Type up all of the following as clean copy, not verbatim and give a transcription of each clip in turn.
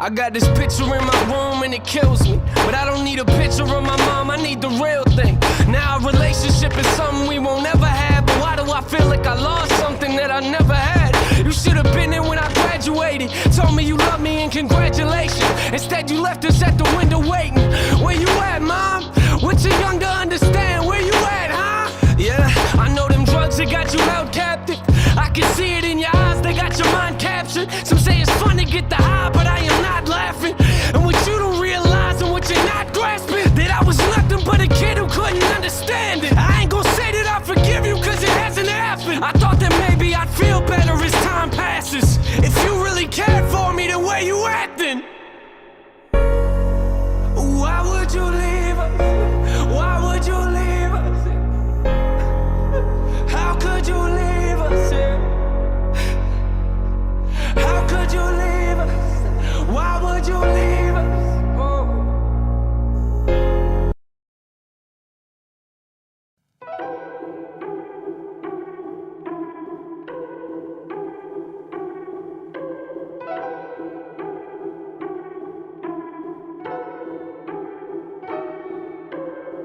I got this picture in my room and it kills me, but I don't need a picture of my mom, I need the real thing. Now a relationship is something we won't ever have, but why do I feel like I lost something that I never had? You should have been there when I graduated, told me you love me and congratulations. Instead you left us at the window waiting. Where you at, mom? What you young to understand? Where you at, huh? Yeah, I know them drugs that got you held captive. I can see it in your eyes, they got your mind captured. Some say it's fun to get the high, but I am not laughing. And what you don't realize and what you're not grasping, that I was nothing but a kid who couldn't understand it. I ain't gonna say that I forgive you cause it hasn't happened. I thought that maybe I'd feel better as time passes. If you really cared for me, then where you at then? Why would you leave us? Why would you leave us? How could you leave us? How could you leave us? Why would you leave us?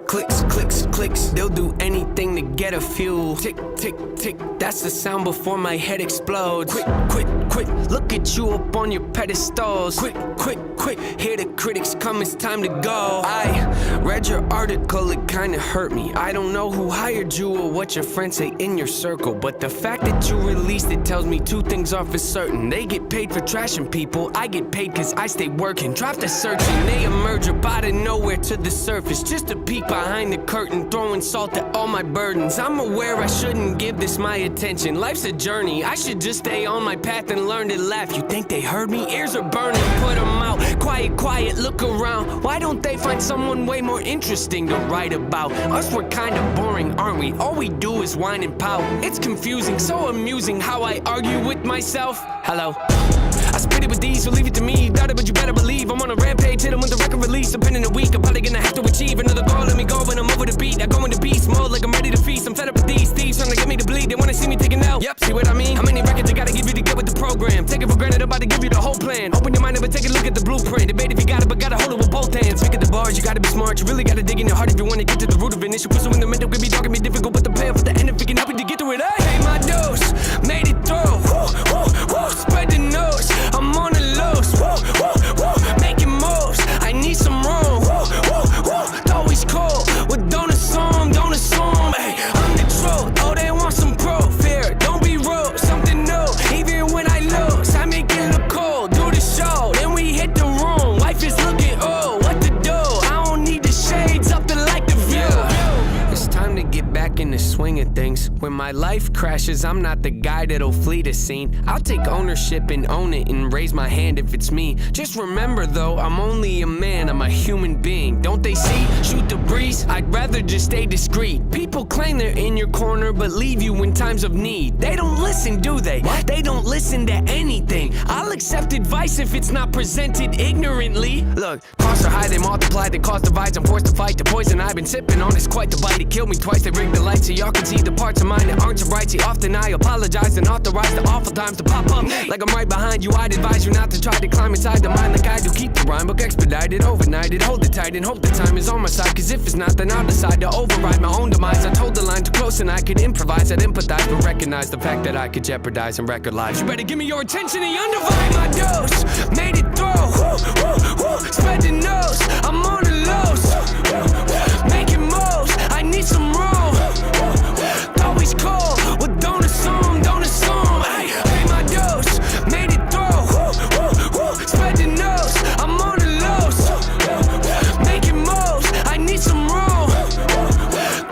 Clicks, clicks, clicks, they'll do anything to get a few. Tick, tick, tick, that's the sound before my head explodes. Quick, quick, quick, look at you up on your pedestals. Quick, quick, quick, hear the critics come, it's time to go. I read your article, it kinda hurt me. I don't know who hired you or what your friends say in your circle, but the fact that you released it tells me two things are for certain. They get paid for trashing people, I get paid cause I stay working. Drop the search and they emerge up out of nowhere to the surface, just a peek behind the curtain, throwing salt at all my burdens. I'm aware I shouldn't give this my attention. Life's a journey, I should just stay on my path and learn to laugh. You think they heard me? Ears are burning, put them out. Quiet, quiet, look around. Why don't they find someone way more interesting to write about? Us, we're kinda boring, aren't we? All we do is whine and pout. It's confusing, so amusing how I argue with myself. Hello. I spit it with these, so leave it to me. Doubt it, but you better believe I'm on a rampage, hit them with the record release. Depending a week, I'm probably gonna have to achieve another goal. Let me go when I'm over the beat. I go into beast mode like I'm ready to feast. I'm fed up with these thieves trying to get me to bleed. They wanna see me taking out. Yep, see what I mean? How many records I gotta give you to get with the program? Take it for granted, I'm about to give you the whole plan. Open your mind up and take a look at the blueprint. Debate if you got it, but gotta hold it with both hands. Pick at the bars, you gotta be smart. You really gotta dig in your heart if you wanna get to the root of an issue. Pursuing the mental could be dark and be difficult, but the payoff at the end, if it can help you to get through it. I paid my dose, made it through. Woo, woo, woo, spread the news. I'm on the loose. Woo, woo, woo, making moves. I need some room. Woo, woo, woo, always cold. Well, don't assume, don't assume. Hey, I'm the truth. Oh, they want some proof here. Don't be rude, something new. Even when I lose, I make it look cool. Do the show, then we hit the room. Life is looking old. What to do? I don't need the shades up to like the view. It's time to get back in the swing of things. When my life crashes, I'm not the guy that'll flee the scene. I'll take ownership and own it and raise my hand if it's me. Just remember though, I'm only a man, I'm a human being. Don't they see? Shoot the breeze, I'd rather just stay discreet. People claim they're in your corner but leave you in times of need. They don't listen, do they? What? They don't listen to anything. I'll accept advice if it's not presented ignorantly. Look, costs are high, they multiply, they cause divides. I'm forced to fight the poison I've been sipping on. It's quite the bite, it killed me twice. They rigged the lights so y'all can see the parts of mine that aren't so bright. See, often I apologize and authorize the awful times to pop up. Like I'm right behind you, I'd advise you not to try to climb inside the mind like I do. Keep the rhyme book expedited, overnighted, hold it tight and hope the time is on my side. Cause if it's not, then I'll decide to override my own demise. I told the line too close and I could improvise. I'd empathize but recognize the fact that I could jeopardize and record lives. You better give me your attention and undivided. My dose, made it through. Woo, woo, woo, spread the news. I'm on the loose, making moves. I need some room. Always cold, well don't assume, don't assume. Hey, pay my dose, made it through. Woo, woo, woo, spread the news. I'm on the loose, making moves. I need some room.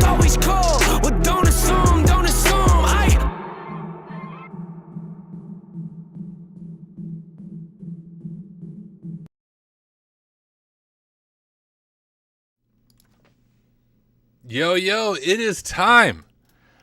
Always cold, well don't assume, don't assume. Hey. Yo, it is time.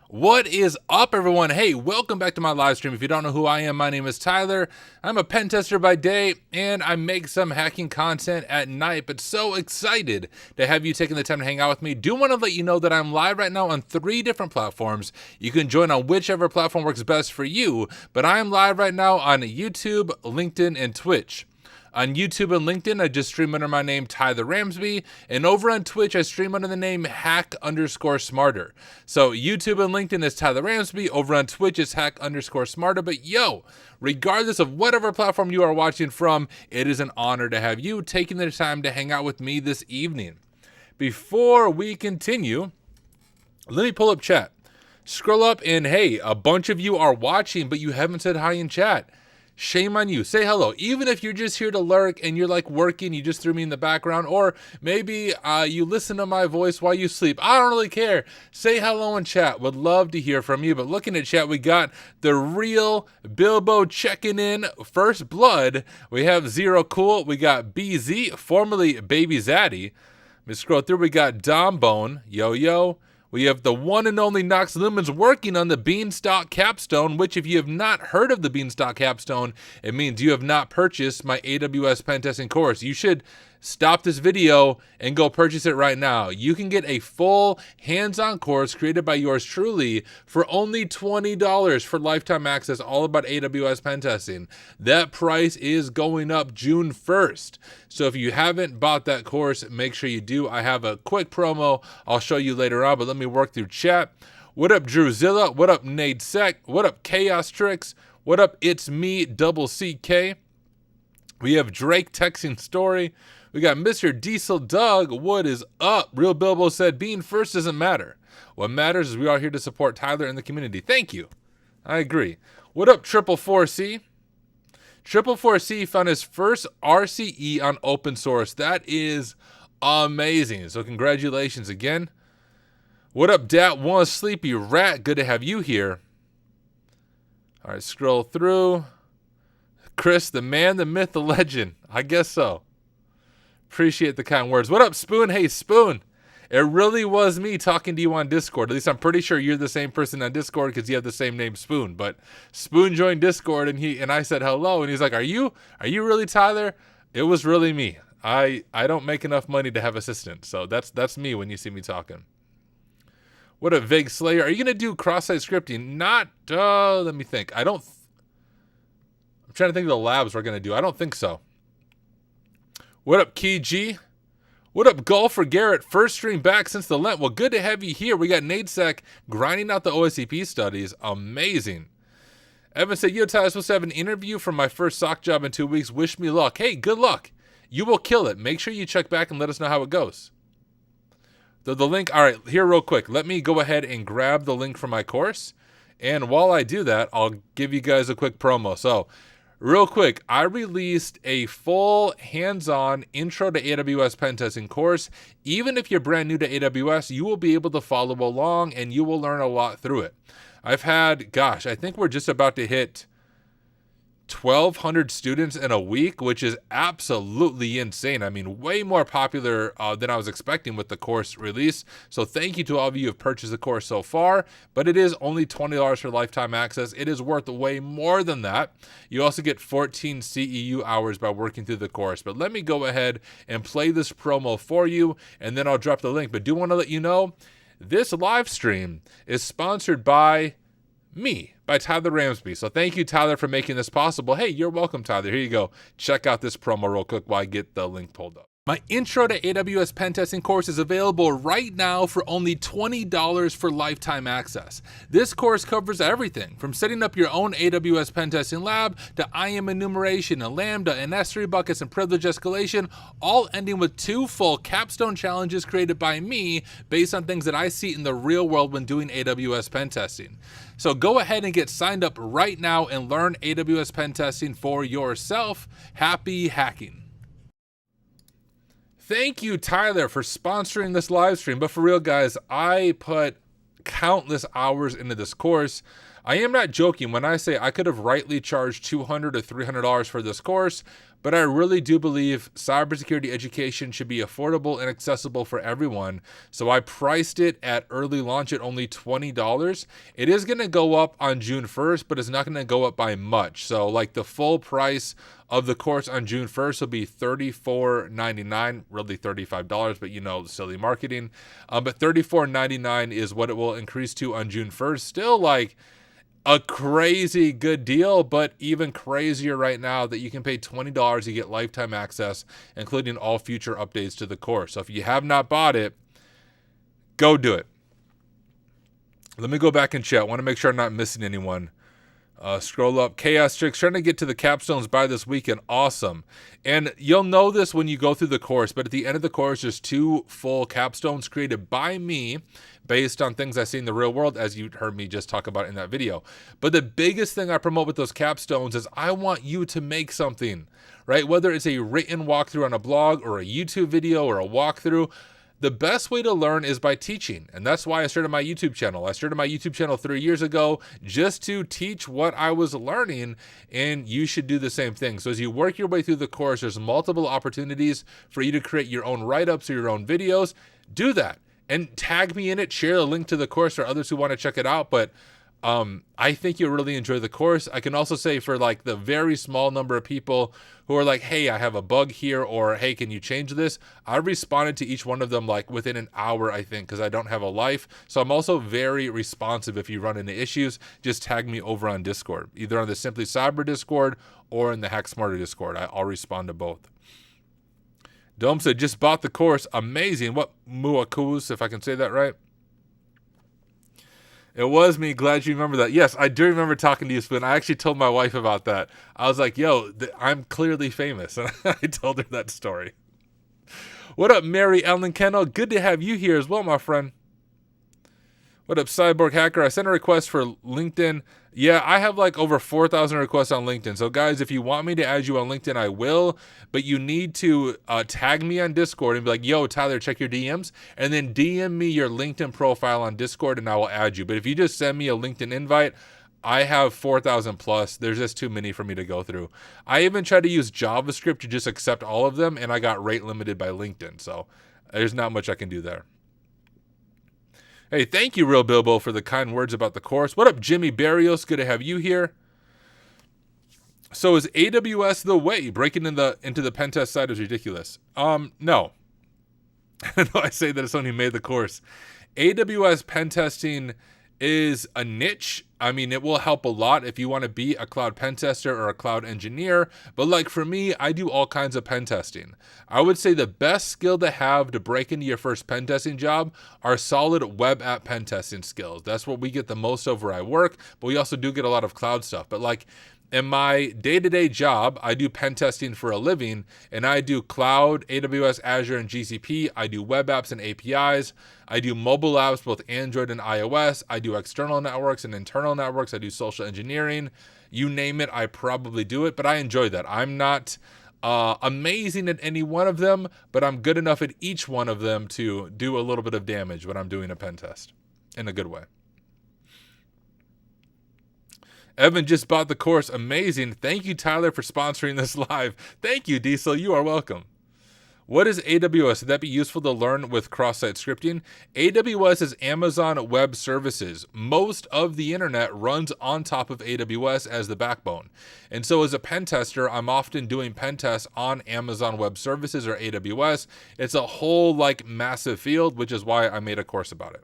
What is up, everyone? Hey, welcome back to my live stream. If you don't know who I am, my name is Tyler. I'm a pen tester by day, and I make some hacking content at night, but so excited to have you taking the time to hang out with me. Do want to let you know that I'm live right now on 3 different platforms. You can join on whichever platform works best for you, but I am live right now on YouTube, LinkedIn, and Twitch. On YouTube and LinkedIn, I just stream under my name, Tyler Ramsbey. And over on Twitch, I stream under the name Hack_Smarter. So YouTube and LinkedIn is Tyler Ramsbey. Over on Twitch, it's Hack_Smarter. But yo, regardless of whatever platform you are watching from, it is an honor to have you taking the time to hang out with me this evening. Before we continue, let me pull up chat. Scroll up and hey, a bunch of you are watching, but you haven't said hi in chat. Shame on you. Say hello. Even if you're just here to lurk and you're like working, you just threw me in the background, or maybe you listen to my voice while you sleep. I don't really care. Say hello in chat. Would love to hear from you. But looking at chat, we got the real Bilbo checking in. First Blood. We have Zero Cool. We got BZ, formerly Baby Zaddy. Let me scroll through. We got Dombone. Yo, yo. We have the one and only Nox Lumens working on the Beanstalk Capstone, which if you have not heard of the Beanstalk Capstone, it means you have not purchased my AWS pentesting course. You should stop this video and go purchase it right now. You can get a full hands-on course created by yours truly for only $20 for lifetime access, all about AWS pentesting. That price is going up June 1st. So if you haven't bought that course, make sure you do. I have a quick promo I'll show you later on, but let me work through chat. What up, Drewzilla? What up, Nade Sec? What up, Chaos Tricks? What up, It's Me, Double CK? We have Drake texting story. We got Mr. Diesel Doug. What is up? Real Bilbo said, being first doesn't matter. What matters is we are here to support Tyler and the community. Thank you. I agree. What up, 444C? 444C found his first RCE on open source. That is amazing. So congratulations again. What up, Dat1 Sleepy Rat? Good to have you here. All right, scroll through. Chris, the man, the myth, the legend. I guess so. Appreciate the kind words. What up, Spoon? Hey, Spoon. It really was me talking to you on Discord. At least I'm pretty sure you're the same person on Discord because you have the same name, Spoon. But Spoon joined Discord and I said hello, and he's like, "Are you really Tyler?" It was really me. I don't make enough money to have assistants, so that's me when you see me talking. What up, Vague Slayer? Are you gonna do cross-site scripting? Not. Let me think. I'm trying to think of the labs we're gonna do. I don't think so. What up, Key G? What up, Golfer Garrett? First stream back since the Lent. Well, good to have you here. We got NadeSec grinding out the OSCP studies. Amazing. Evan said, yo, Tyler, I'm supposed to have an interview for my first SOC job in 2 weeks. Wish me luck. Hey, good luck. You will kill it. Make sure you check back and let us know how it goes. The link, all right, here real quick. Let me go ahead and grab the link for my course. And while I do that, I'll give you guys a quick promo. So, real quick, I released a full hands-on intro to AWS pentesting course. Even if you're brand new to AWS, you will be able to follow along and you will learn a lot through it. I've had, I think we're just about to hit 1,200 students in a week, which is absolutely insane. I mean, way more popular than I was expecting with the course release. So thank you to all of you who have purchased the course so far, but it is only $20 for lifetime access. It is worth way more than that. You also get 14 CEU hours by working through the course. But let me go ahead and play this promo for you, and then I'll drop the link. But do want to let you know, this live stream is sponsored by me, by Tyler Ramsbey. So thank you, Tyler, for making this possible. Hey, you're welcome, Tyler. Here you go. Check out this promo real quick while I get the link pulled up. My Intro to AWS Pentesting course is available right now for only $20 for lifetime access. This course covers everything from setting up your own AWS Pentesting lab to IAM enumeration and Lambda and S3 buckets and privilege escalation, all ending with 2 full capstone challenges created by me based on things that I see in the real world when doing AWS pentesting. So go ahead and get signed up right now and learn AWS pentesting for yourself. Happy hacking. Thank you, Tyler, for sponsoring this live stream. But for real, guys, I put countless hours into this course. I am not joking when I say I could have rightly charged $200 to $300 for this course, but I really do believe cybersecurity education should be affordable and accessible for everyone. So I priced it at early launch at only $20. It is going to go up on June 1st, but it's not going to go up by much. So like the full price of the course on June 1st will be $34.99, really $35, but you know, silly marketing. But $34.99 is what it will increase to on June 1st. Still like a crazy good deal, but even crazier right now that you can pay $20, you get lifetime access, including all future updates to the course. So if you have not bought it, go do it. Let me go back and chat. I want to make sure I'm not missing anyone. Scroll up. Chaos Chicks trying to get to the capstones by this weekend. Awesome. And you'll know this when you go through the course, but at the end of the course, there's 2 full capstones created by me based on things I see in the real world, as you heard me just talk about in that video. But the biggest thing I promote with those capstones is I want you to make something, right? Whether it's a written walkthrough on a blog or a YouTube video or a walkthrough, the best way to learn is by teaching. And that's why I started my YouTube channel. I started my YouTube channel 3 years ago just to teach what I was learning, and you should do the same thing. So as you work your way through the course, there's multiple opportunities for you to create your own write-ups or your own videos. Do that and tag me in it. Share a link to the course for others who want to check it out. But I think you'll really enjoy the course. I can also say for like the very small number of people who are like, hey, I have a bug here, or hey, can you change this? I responded to each one of them like within an hour, I think, because I don't have a life. So I'm also very responsive. If you run into issues, just tag me over on Discord, either on the Simply Cyber Discord or in the Hack Smarter Discord. I'll respond to both. Dome said, just bought the course. Amazing. What Muakus, if I can say that right? It was me. Glad you remember that. Yes, I do remember talking to you, Spoon. I actually told my wife about that. I was like, yo, I'm clearly famous. And I told her that story. What up, Mary Ellen Kendall? Good to have you here as well, my friend. What up, Cyborg Hacker? I sent a request for LinkedIn. Yeah, I have like over 4,000 requests on LinkedIn. So guys, if you want me to add you on LinkedIn, I will. But you need to tag me on Discord and be like, yo, Tyler, check your DMs. And then DM me your LinkedIn profile on Discord and I will add you. But if you just send me a LinkedIn invite, I have 4,000 plus. There's just too many for me to go through. I even tried to use JavaScript to just accept all of them, and I got rate limited by LinkedIn. So there's not much I can do there. Hey, thank you, Real Bilbo, for the kind words about the course. What up, Jimmy Barrios? Good to have you here. So is AWS the way? Breaking into the pen test side is ridiculous. No. I know I say that as someone who made the course. AWS pen testing is a niche. I mean, it will help a lot if you want to be a cloud pen tester or a cloud engineer. But like for me, I do all kinds of pen testing. I would say the best skill to have to break into your first pen testing job are solid web app pen testing skills. That's what we get the most of where I work, but we also do get a lot of cloud stuff. But like in my day-to-day job, I do pen testing for a living, and I do cloud, AWS, Azure, and GCP. I do web apps and APIs. I do mobile apps, both Android and iOS. I do external networks and internal networks. I do social engineering. You name it, I probably do it, but I enjoy that. I'm not amazing at any one of them, but I'm good enough at each one of them to do a little bit of damage when I'm doing a pen test in a good way. Evan just bought the course. Amazing. Thank you, Tyler, for sponsoring this live. Thank you, Diesel. You are welcome. What is AWS? Would that be useful to learn with cross-site scripting? AWS is Amazon Web Services. Most of the internet runs on top of AWS as the backbone. And so as a pen tester, I'm often doing pen tests on Amazon Web Services or AWS. It's a whole like massive field, which is why I made a course about it.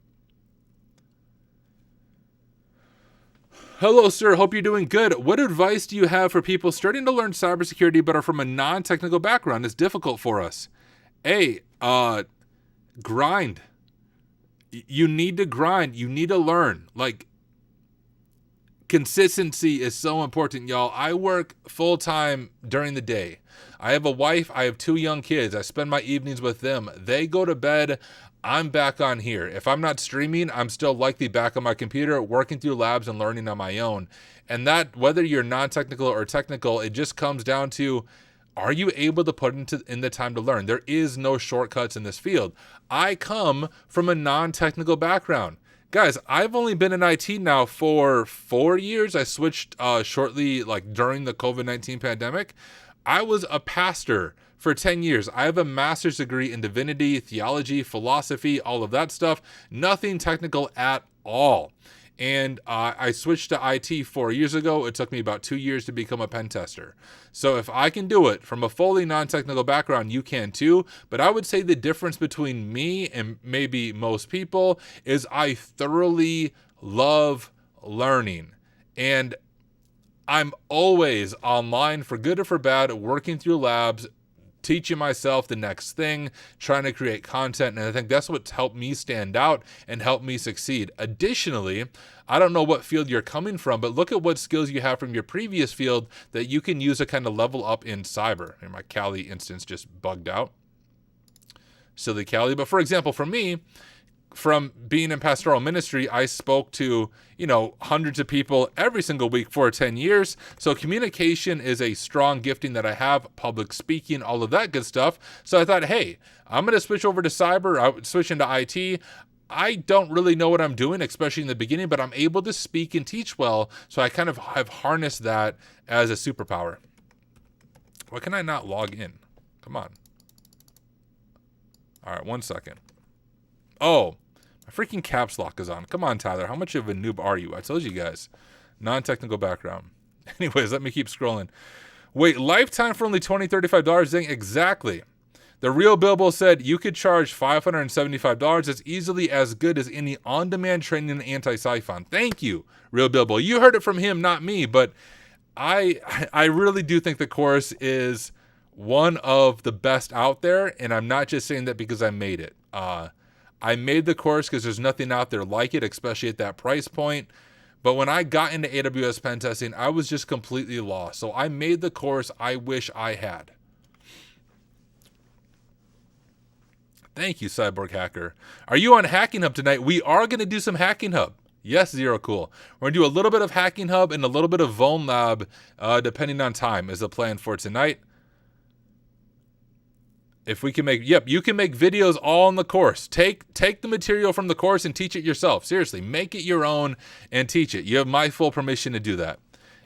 Hello, sir. Hope you're doing good. What advice do you have for people starting to learn cybersecurity but are from a non-technical background? It's difficult for us. Grind. You need to grind. You need to learn. Like, consistency is so important, y'all. I work full-time during the day. I have a wife. I have 2 young kids. I spend my evenings with them. They go to bed. I'm back on here. If I'm not streaming, I'm still likely back on my computer, working through labs and learning on my own. And that, whether you're non-technical or technical, it just comes down to, are you able to put in the time to learn? There is no shortcuts in this field. I come from a non-technical background. Guys, I've only been in IT now for 4 years. I switched shortly, like during the COVID-19 pandemic. I was a pastor for 10 years. I have a master's degree in divinity, theology, philosophy, all of that stuff. Nothing technical at all. And I switched to IT 4 years ago. It took me about 2 years to become a pen tester. So if I can do it from a fully non-technical background, you can too. But I would say the difference between me and maybe most people is I thoroughly love learning. And I'm always online, for good or for bad, working through labs, teaching myself the next thing, trying to create content. And I think that's what's helped me stand out and help me succeed. Additionally, I don't know what field you're coming from, but look at what skills you have from your previous field that you can use to kind of level up in cyber. And my Kali instance just bugged out. Silly Kali. But for example, for me, from being in pastoral ministry, I spoke to, hundreds of people every single week for 10 years. So communication is a strong gifting that I have, public speaking, all of that good stuff. So I thought, hey, I'm going to switch over to cyber. I would switch into IT. I don't really know what I'm doing, especially in the beginning, but I'm able to speak and teach well. So I kind of have harnessed that as a superpower. Why can I not log in? Come on. All right, 1 second. Oh, my freaking caps lock is on. Come on, Tyler. How much of a noob are you? I told you guys. Non-technical background. Anyways, let me keep scrolling. Wait, lifetime for only $20, $35? Dang, exactly. The Real Bilbo said you could charge $575. It's easily as good as any on-demand training in anti-siphon. Thank you, Real Bilbo. You heard it from him, not me, but I really do think the course is one of the best out there, and I'm not just saying that because I made it. I made the course because there's nothing out there like it, especially at that price point. But when I got into AWS pen testing, I was just completely lost. So I made the course I wish I had. Thank you, Cyborg Hacker. Are you on HackingHub tonight? We are going to do some HackingHub. Yes, Zero Cool. We're going to do a little bit of HackingHub and a little bit of Volab, depending on time, is the plan for tonight. If we can you can make videos all in the course. Take the material from the course and teach it yourself. Seriously, make it your own and teach it. You have my full permission to do that.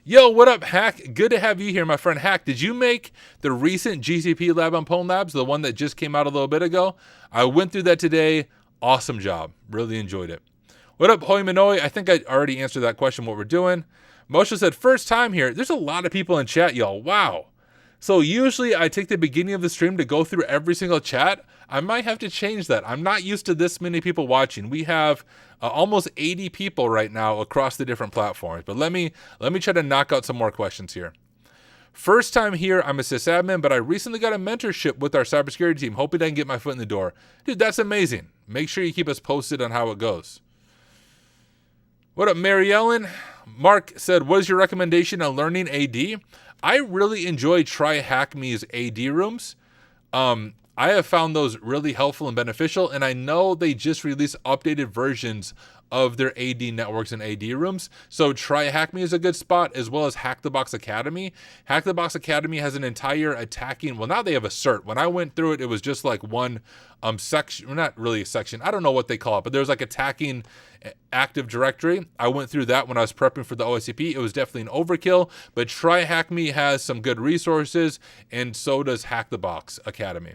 Yo, what up, Hack? Good to have you here, my friend. Hack, did you make the recent GCP lab on Pwn Labs, the one that just came out a little bit ago? I went through that today. Awesome job. Really enjoyed it. What up, Hoi Manoi? I think I already answered that question, what we're doing. Moshe said, first time here. There's a lot of people in chat, y'all. Wow. So usually I take the beginning of the stream to go through every single chat. I might have to change that. I'm not used to this many people watching. We have almost 80 people right now across the different platforms. But let me try to knock out some more questions here. First time here, I'm a sysadmin, but I recently got a mentorship with our cybersecurity team, hoping I can get my foot in the door. Dude, that's amazing. Make sure you keep us posted on how it goes. What up, Mary Ellen? Mark said, what is your recommendation on learning AD? I really enjoy TryHackMe's AD rooms. I have found those really helpful and beneficial, and I know they just released updated versions of their AD networks and AD rooms. So TryHackMe is a good spot, as well as Hack the Box Academy. Hack the Box Academy has an entire attacking, well, now they have a cert. When I went through it, it was just like one section, not really a section. I don't know what they call it, but there's like attacking Active Directory. I went through that when I was prepping for the OSCP. It was definitely an overkill, but TryHackMe has some good resources, and so does Hack the Box Academy.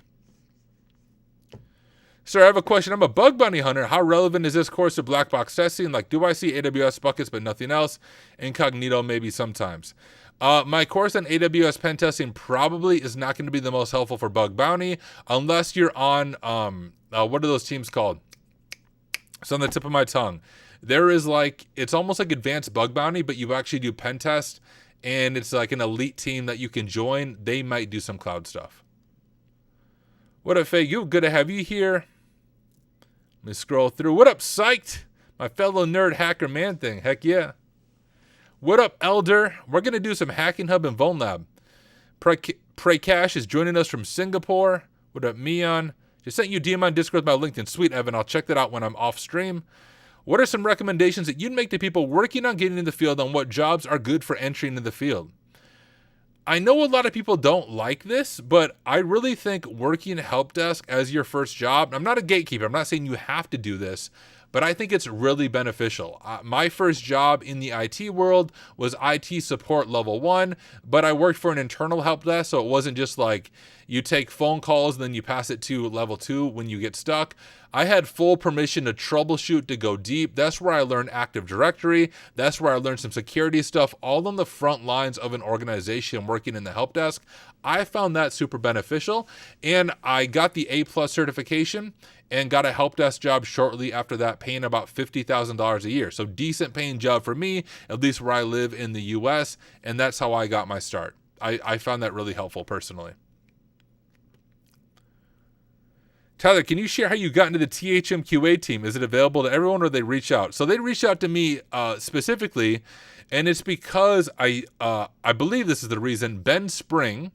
Sir, I have a question. I'm a bug bounty hunter. How relevant is this course to black box testing? Like, do I see AWS buckets but nothing else? Incognito, maybe sometimes. My course on AWS pen testing probably is not going to be the most helpful for bug bounty unless you're on, what are those teams called? It's on the tip of my tongue. There is it's almost like advanced bug bounty, but you actually do pen test, and it's like an elite team that you can join. They might do some cloud stuff. What up, Faye? Good to have you here. Let me scroll through. What up, Psyched? My fellow nerd hacker man thing. Heck yeah. What up, Elder? We're going to do some HackingHub and Volab. Pray Cash is joining us from Singapore. What up, Mion? Just sent you DM on Discord with my LinkedIn. Sweet, Evan. I'll check that out when I'm off stream. What are some recommendations that you'd make to people working on getting in the field on what jobs are good for entering into the field? I know a lot of people don't like this, but I really think working help desk as your first job, I'm not a gatekeeper, I'm not saying you have to do this, but I think it's really beneficial. My first job in the IT world was IT support level 1, but I worked for an internal help desk, so it wasn't just like you take phone calls and then you pass it to level 2 when you get stuck. I had full permission to troubleshoot, to go deep. That's where I learned Active Directory. That's where I learned some security stuff, all on the front lines of an organization working in the help desk. I found that super beneficial, and I got the A+ certification and got a help desk job shortly after that, paying about $50,000 a year. So decent paying job for me, at least where I live in the US, and that's how I got my start. I found that really helpful personally. Tyler, can you share how you got into the THM QA team? Is it available to everyone, or they reach out? So they reached out to me specifically, and it's because I believe this is the reason. Ben Spring,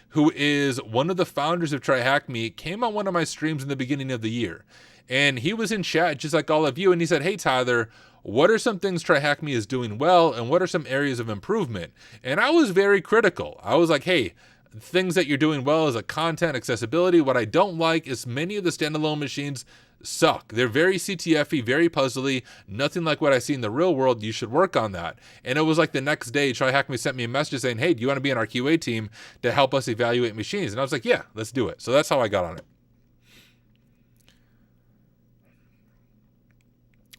who is one of the founders of Try Hack Me, came on one of my streams in the beginning of the year. And he was in chat just like all of you, and he said, hey, Tyler, what are some things Try Hack Me is doing well, and what are some areas of improvement? And I was very critical. I was like, hey, things that you're doing well is content accessibility. What I don't like is many of the standalone machines suck. They're very CTF-y, very puzzly, nothing like what I see in the real world. You should work on that. And it was like the next day, Try Hack Me sent me a message saying, hey, do you want to be on our QA team to help us evaluate machines? And I was like, yeah, let's do it. So that's how I got on it.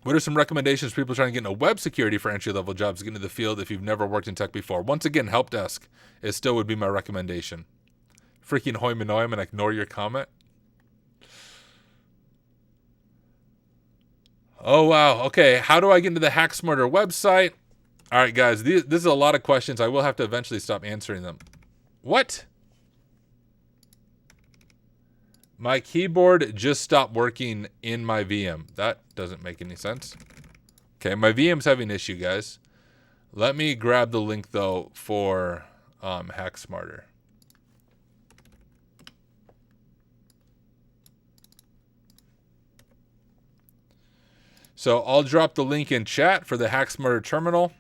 What are some recommendations for people trying to get into web security for entry-level jobs to get into the field if you've never worked in tech before? Once again, help desk. It still would be my recommendation. Freaking hoi manoim and ignore your comment. Oh, wow. Okay, how do I get into the Hack Smarter website? All right, guys, this is a lot of questions. I will have to eventually stop answering them. What? My keyboard just stopped working in my VM. That doesn't make any sense. Okay, my VM's having an issue, guys. Let me grab the link, though, for Hack Smarter. So I'll drop the link in chat for the Hack Smarter terminal.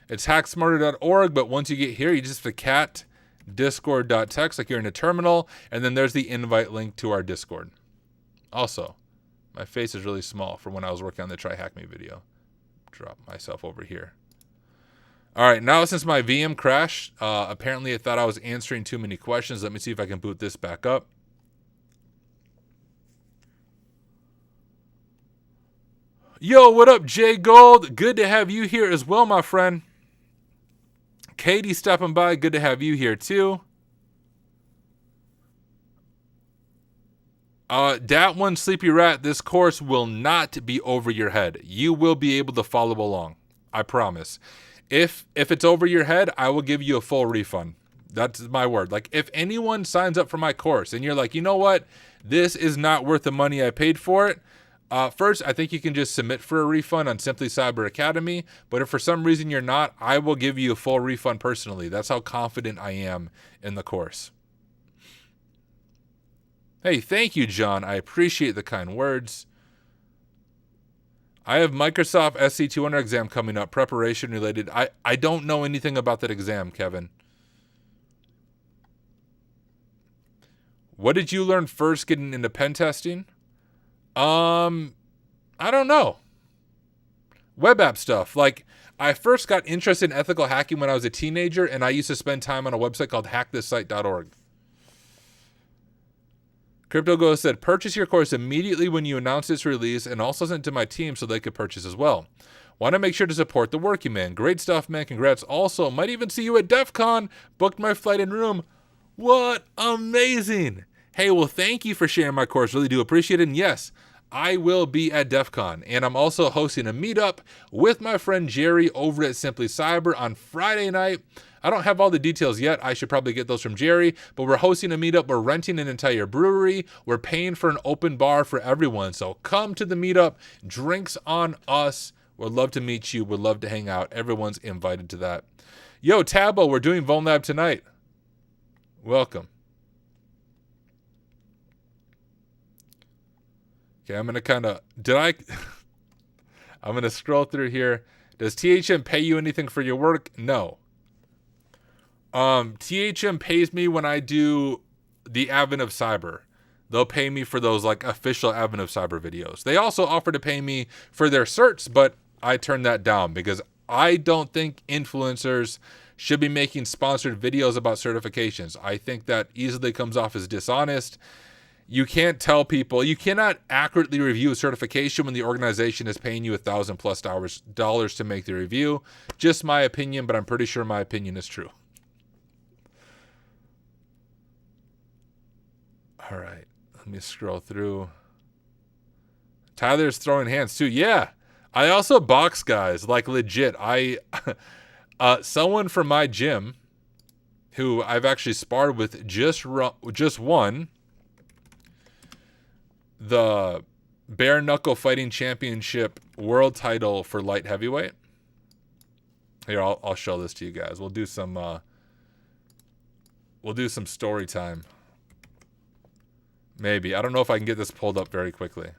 It's hacksmarter.org, but once you get here, you just have to cat discord.text like you're in a terminal, and then there's the invite link to our Discord. Also, my face is really small from when I was working on the Try Hack Me video. Drop myself over here. All right, now since my VM crashed, apparently it thought I was answering too many questions. Let me see if I can boot this back up. Yo, what up, Jay Gold? Good to have you here as well, my friend. Katie stopping by. Good to have you here, too. Dat one, Sleepy Rat, this course will not be over your head. You will be able to follow along. I promise. If it's over your head, I will give you a full refund. That's my word. Like, if anyone signs up for my course and you're like, you know what? This is not worth the money I paid for it. First, I think you can just submit for a refund on Simply Cyber Academy. But if for some reason you're not, I will give you a full refund personally. That's how confident I am in the course. Hey, thank you, John. I appreciate the kind words. I have Microsoft SC200 exam coming up, preparation related. I don't know anything about that exam, Kevin. What did you learn first getting into pen testing? I don't know. Web app stuff. Like, I first got interested in ethical hacking when I was a teenager, and I used to spend time on a website called hackthisite.org. CryptoGo said, purchase your course immediately when you announce its release, and also send it to my team so they could purchase as well. Want to make sure to support the working man. Great stuff, man. Congrats. Also, might even see you at DEF CON. Booked my flight and room. What amazing. Hey, well, thank you for sharing my course. Really do appreciate it. And yes, I will be at DEF CON. And I'm also hosting a meetup with my friend Jerry over at Simply Cyber on Friday night. I don't have all the details yet. I should probably get those from Jerry. But we're hosting a meetup. We're renting an entire brewery. We're paying for an open bar for everyone. So come to the meetup. Drinks on us. We'd love to meet you. We'd love to hang out. Everyone's invited to that. Yo, Tabo, we're doing Volab tonight. Welcome. Okay, I'm going to kind of, I'm going to scroll through here. Does THM pay you anything for your work? No. THM pays me when I do the Advent of Cyber. They'll pay me for those like official Advent of Cyber videos. They also offer to pay me for their certs, but I turned that down because I don't think influencers should be making sponsored videos about certifications. I think that easily comes off as dishonest. You can't tell people, you cannot accurately review a certification when the organization is paying you $1,000+ to make the review. Just my opinion, but I'm pretty sure my opinion is true. All right. Let me scroll through. Tyler's throwing hands too. Yeah. I also box guys, like legit. Someone from my gym who I've actually sparred with just won the bare knuckle fighting championship world title for light heavyweight. Here, I'll show this to you guys. We'll do some story time. Maybe. I don't know if I can get this pulled up very quickly.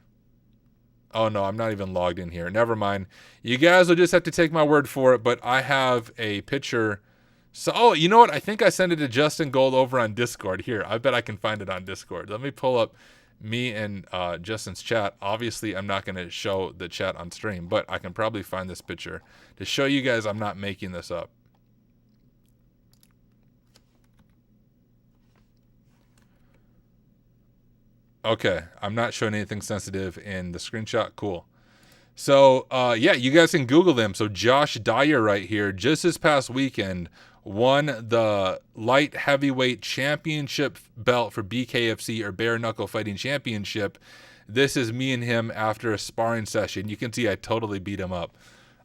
Oh no, I'm not even logged in here. Never mind. You guys will just have to take my word for it, but I have a picture. So, oh, you know what? I think I sent it to Justin Gold over on Discord. Here, I bet I can find it on Discord. Let me pull up me and Justin's chat. Obviously, I'm not going to show the chat on stream, but I can probably find this picture to show you guys I'm not making this up. Okay, I'm not showing anything sensitive in the screenshot. Cool. So, yeah, you guys can Google them. So Josh Dyer right here, just this past weekend, won the light heavyweight championship belt for BKFC, or bare knuckle fighting championship. This is me and him after a sparring session. You can see I totally beat him up.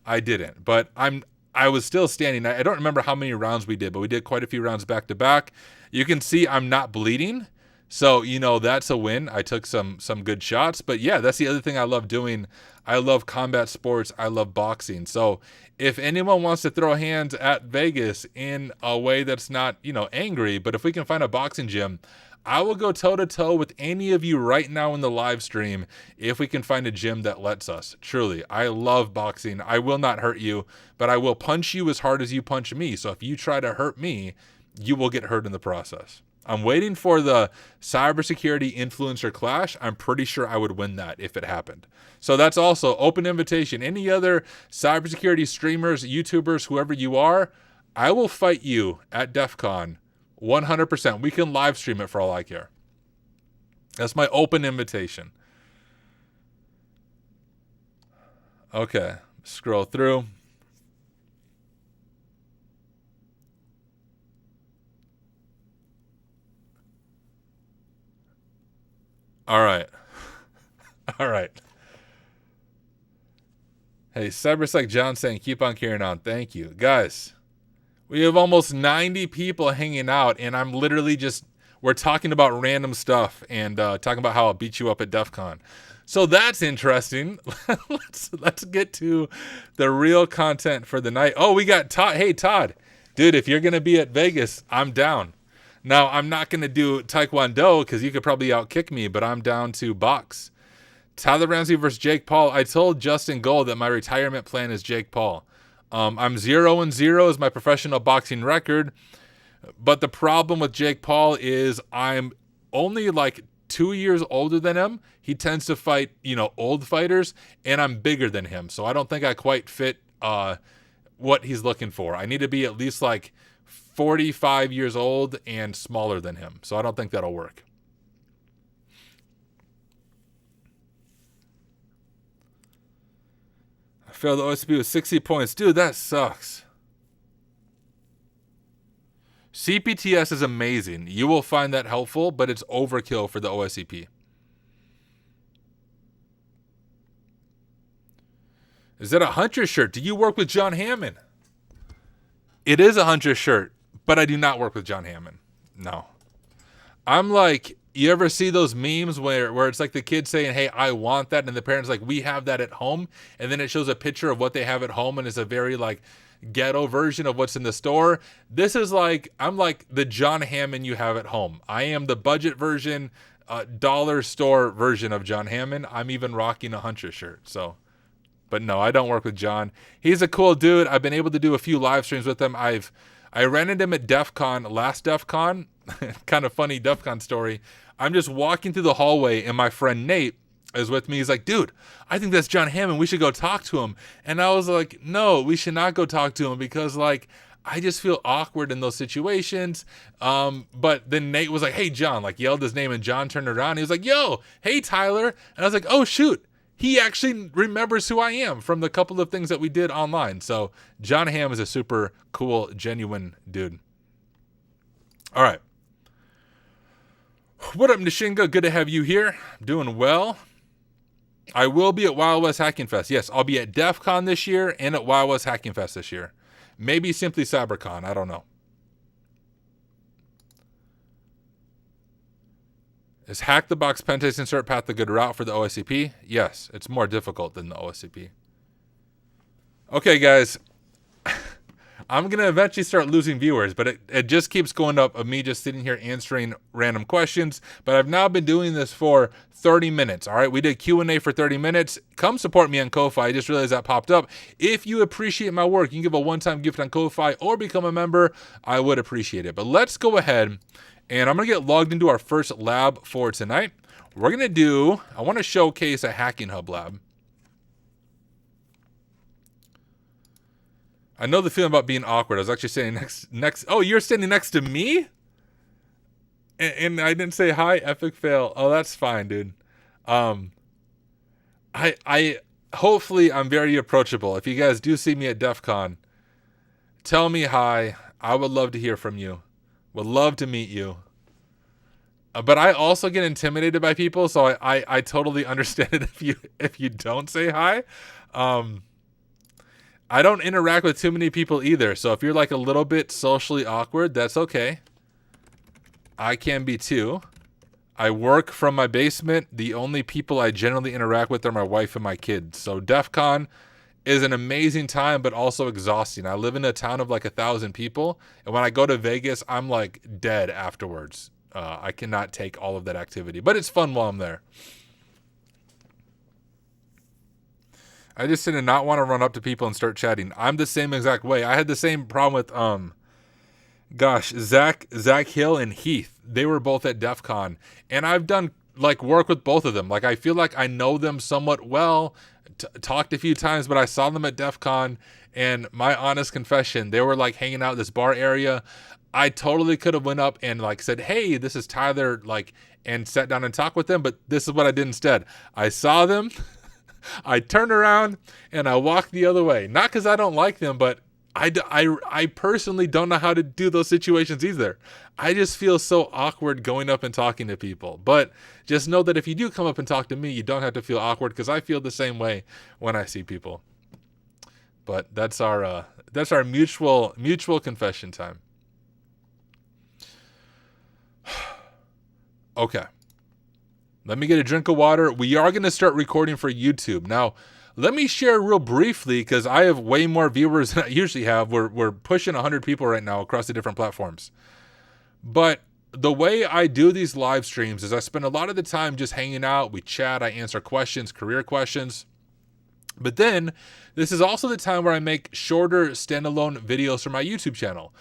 I didn't, but I was still standing. I don't remember how many rounds we did, but we did quite a few rounds back to back. You can see I'm not bleeding. So, you know, that's a win. I took some good shots. But yeah, that's the other thing I love doing. I love combat sports. I love boxing. So if anyone wants to throw hands at Vegas in a way that's not, you know, angry, but if we can find a boxing gym, I will go toe-to-toe with any of you right now in the live stream if we can find a gym that lets us. Truly, I love boxing. I will not hurt you, but I will punch you as hard as you punch me. So if you try to hurt me, you will get hurt in the process. I'm waiting for the Cybersecurity Influencer Clash. I'm pretty sure I would win that if it happened. So that's also open invitation. Any other cybersecurity streamers, YouTubers, whoever you are, I will fight you at DEF CON 100%. We can live stream it for all I care. That's my open invitation. Okay, scroll through. All right. All right. Hey, Cybersec John saying, keep on carrying on. Thank you. Guys, we have almost 90 people hanging out, and I'm literally we're talking about random stuff and talking about how I'll beat you up at DEF CON. So that's interesting. Let's get to the real content for the night. Oh, we got Todd. Hey, Todd. Dude, if you're going to be at Vegas, I'm down. Now, I'm not going to do Taekwondo because you could probably outkick me, but I'm down to box. Tyler Ramsbey versus Jake Paul. I told Justin Gold that my retirement plan is Jake Paul. I'm 0-0 is my professional boxing record. But the problem with Jake Paul is I'm only like 2 years older than him. He tends to fight, you know, old fighters, and I'm bigger than him. So I don't think I quite fit what he's looking for. I need to be at least like 45 years old and smaller than him. So I don't think that'll work. I failed the OSCP with 60 points. Dude, that sucks. CPTS is amazing. You will find that helpful, but it's overkill for the OSCP. Is that a Hunter shirt? Do you work with John Hammond? It is a Hunter shirt, but I do not work with John Hammond. No. I'm like, you ever see those memes where it's like the kid saying, hey, I want that, and the parents like, we have that at home, and then it shows a picture of what they have at home, and it's a very like ghetto version of what's in the store. This is like, I'm like the John Hammond you have at home. I am the budget version, dollar store version of John Hammond. I'm even rocking a Hunter shirt. So, but no, I don't work with John. He's a cool dude. I've been able to do a few live streams with him. I ran into him at DEF CON, last DEF CON. Kind of funny DEF CON story. I'm just walking through the hallway, and my friend Nate is with me. He's like, dude, I think that's John Hammond. We should go talk to him. And I was like, no, we should not go talk to him because, like, I just feel awkward in those situations. But then Nate was like, hey, John, like, yelled his name, and John turned around. He was like, yo, hey, Tyler. And I was like, oh, shoot. He actually remembers who I am from the couple of things that we did online. So John Hamm is a super cool, genuine dude. All right. What up, Nishinga? Good to have you here. Doing well. I will be at Wild West Hacking Fest. Yes, I'll be at DEF CON this year and at Wild West Hacking Fest this year. Maybe simply CyberCon. I don't know. Is Hack the Box Pentest insert path the good route for the OSCP? Yes, it's more difficult than the OSCP. Okay, guys. I'm going to eventually start losing viewers, but it just keeps going up of me just sitting here answering random questions. But I've now been doing this for 30 minutes, all right? We did Q&A for 30 minutes. Come support me on Ko-Fi. I just realized that popped up. If you appreciate my work, you can give a one-time gift on Ko-Fi or become a member. I would appreciate it. But let's go ahead, and I'm going to get logged into our first lab for tonight. We're going to do, I want to showcase a HackingHub lab. I know the feeling about being awkward. I was actually standing next. Oh, you're standing next to me? And I didn't say hi, epic fail. Oh, that's fine, dude. I hopefully I'm very approachable. If you guys do see me at DEF CON, tell me hi. I would love to hear from you. Would love to meet you. But I also get intimidated by people, so I totally understand it if you don't say hi. I don't interact with too many people either. So if you're like a little bit socially awkward, that's okay. I can be too. I work from my basement. The only people I generally interact with are my wife and my kids. So DEF CON is an amazing time, but also exhausting. I live in a town of like 1,000 people. And when I go to Vegas, I'm like dead afterwards. I cannot take all of that activity, but it's fun while I'm there. I just did not want to run up to people and start chatting. I'm the same exact way. I had the same problem with, Zach Hill and Heath. They were both at DEF CON. And I've done, like, work with both of them. Like, I feel like I know them somewhat well. Talked a few times, but I saw them at DEF CON. And my honest confession, they were, like, hanging out in this bar area. I totally could have went up and, like, said, hey, this is Tyler, like, and sat down and talked with them. But this is what I did instead. I saw them. I turned around and I walked the other way. Not because I don't like them, but I personally don't know how to do those situations either. I just feel so awkward going up and talking to people. But just know that if you do come up and talk to me, you don't have to feel awkward because I feel the same way when I see people. But that's our mutual confession time. Okay. Let me get a drink of water. We are going to start recording for YouTube. Now, let me share real briefly, because I have way more viewers than I usually have. We're pushing 100 people right now across the different platforms. But the way I do these live streams is I spend a lot of the time just hanging out. We chat. I answer questions, career questions. But then, this is also the time where I make shorter standalone videos for my YouTube channel.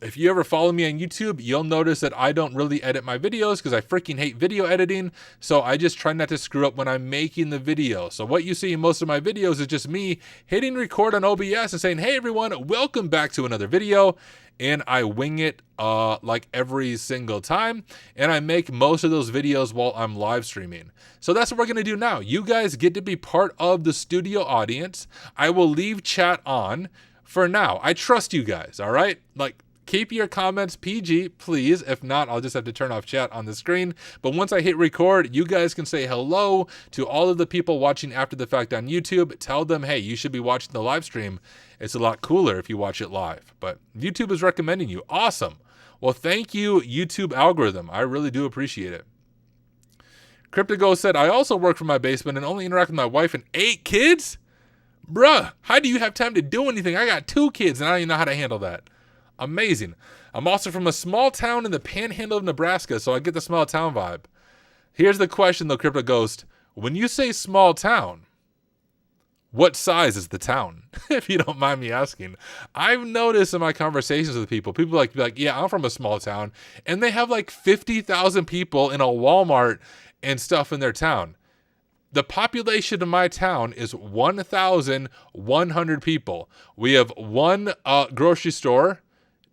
If you ever follow me on YouTube, you'll notice that I don't really edit my videos because I freaking hate video editing. So I just try not to screw up when I'm making the video. So what you see in most of my videos is just me hitting record on OBS and saying, hey everyone, welcome back to another video. And I wing it like every single time. And I make most of those videos while I'm live streaming. So that's what we're going to do now. You guys get to be part of the studio audience. I will leave chat on for now. I trust you guys, all right? Like, keep your comments PG, please. If not, I'll just have to turn off chat on the screen. But once I hit record, you guys can say hello to all of the people watching after the fact on YouTube. Tell them, hey, you should be watching the live stream. It's a lot cooler if you watch it live. But YouTube is recommending you. Awesome. Well, thank you, YouTube algorithm. I really do appreciate it. CryptoGo said, I also work from my basement and only interact with my wife and 8 kids? Bruh, how do you have time to do anything? I got 2 kids and I don't even know how to handle that. Amazing. I'm also from a small town in the panhandle of Nebraska, so I get the small town vibe. Here's the question, though, Crypto Ghost. When you say small town, what size is the town? If you don't mind me asking. I've noticed in my conversations with people be like, yeah, I'm from a small town, and they have like 50,000 people in a Walmart and stuff in their town. The population of my town is 1,100 people. We have 1 grocery store,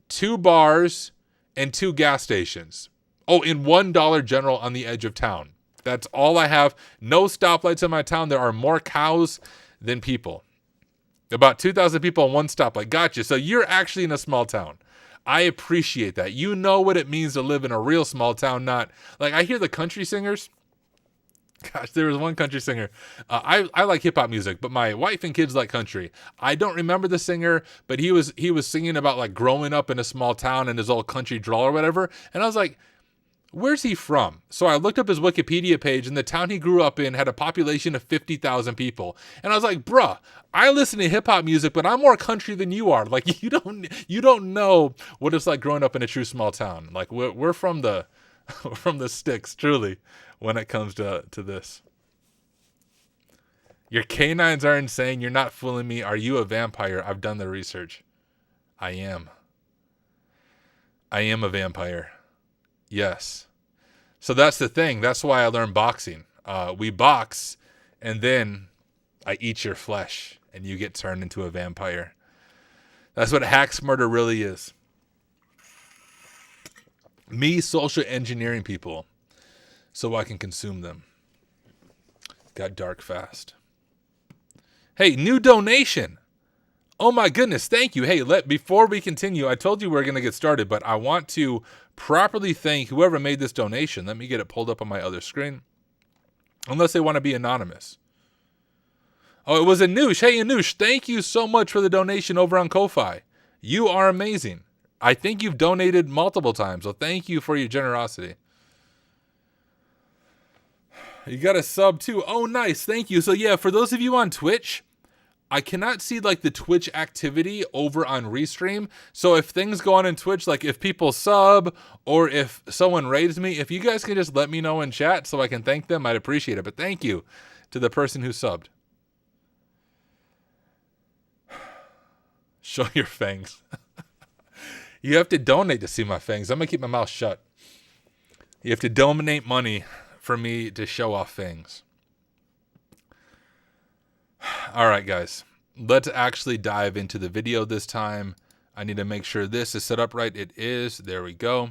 2 bars, and 2 gas stations. Oh, and $1 Dollar General on the edge of town. That's all I have. No stoplights in my town. There are more cows than people. About 2,000 people on 1 stoplight. Gotcha. So you're actually in a small town. I appreciate that. You know what it means to live in a real small town, not like I hear the country singers. Gosh, there was one country singer. I like hip hop music, but my wife and kids like country. I don't remember the singer, but he was singing about like growing up in a small town and his old country drawl or whatever. And I was like, where's he from? So I looked up his Wikipedia page, and the town he grew up in had a population of 50,000 people. And I was like, bruh, I listen to hip hop music, but I'm more country than you are. Like you don't know what it's like growing up in a true small town. Like we're from the from the sticks, truly, when it comes to this. Your canines are insane. You're not fooling me. Are you a vampire? I've done the research. I am. I am a vampire. Yes. So that's the thing. That's why I learned boxing. We box, and then I eat your flesh, and you get turned into a vampire. That's what Hacks Murder really is. Me social engineering people so I can consume them. Got dark fast. Hey, new donation. Oh my goodness, thank you. Hey, before we continue, I told you we were going to get started, but I want to properly thank whoever made this donation. Let me get it pulled up on my other screen. Unless they want to be anonymous. Oh, it was Anush. Hey, Anush, thank you so much for the donation over on Ko-Fi. You are amazing. I think you've donated multiple times, so thank you for your generosity. You got a sub too. Oh, nice. Thank you. So yeah, for those of you on Twitch, I cannot see like the Twitch activity over on Restream. So if things go on in Twitch, like if people sub or if someone raids me, if you guys can just let me know in chat so I can thank them, I'd appreciate it. But thank you to the person who subbed. Show your fangs. You have to donate to see my fangs. I'm going to keep my mouth shut. You have to donate money for me to show off fangs. All right, guys. Let's actually dive into the video this time. I need to make sure this is set up right. It is. There we go.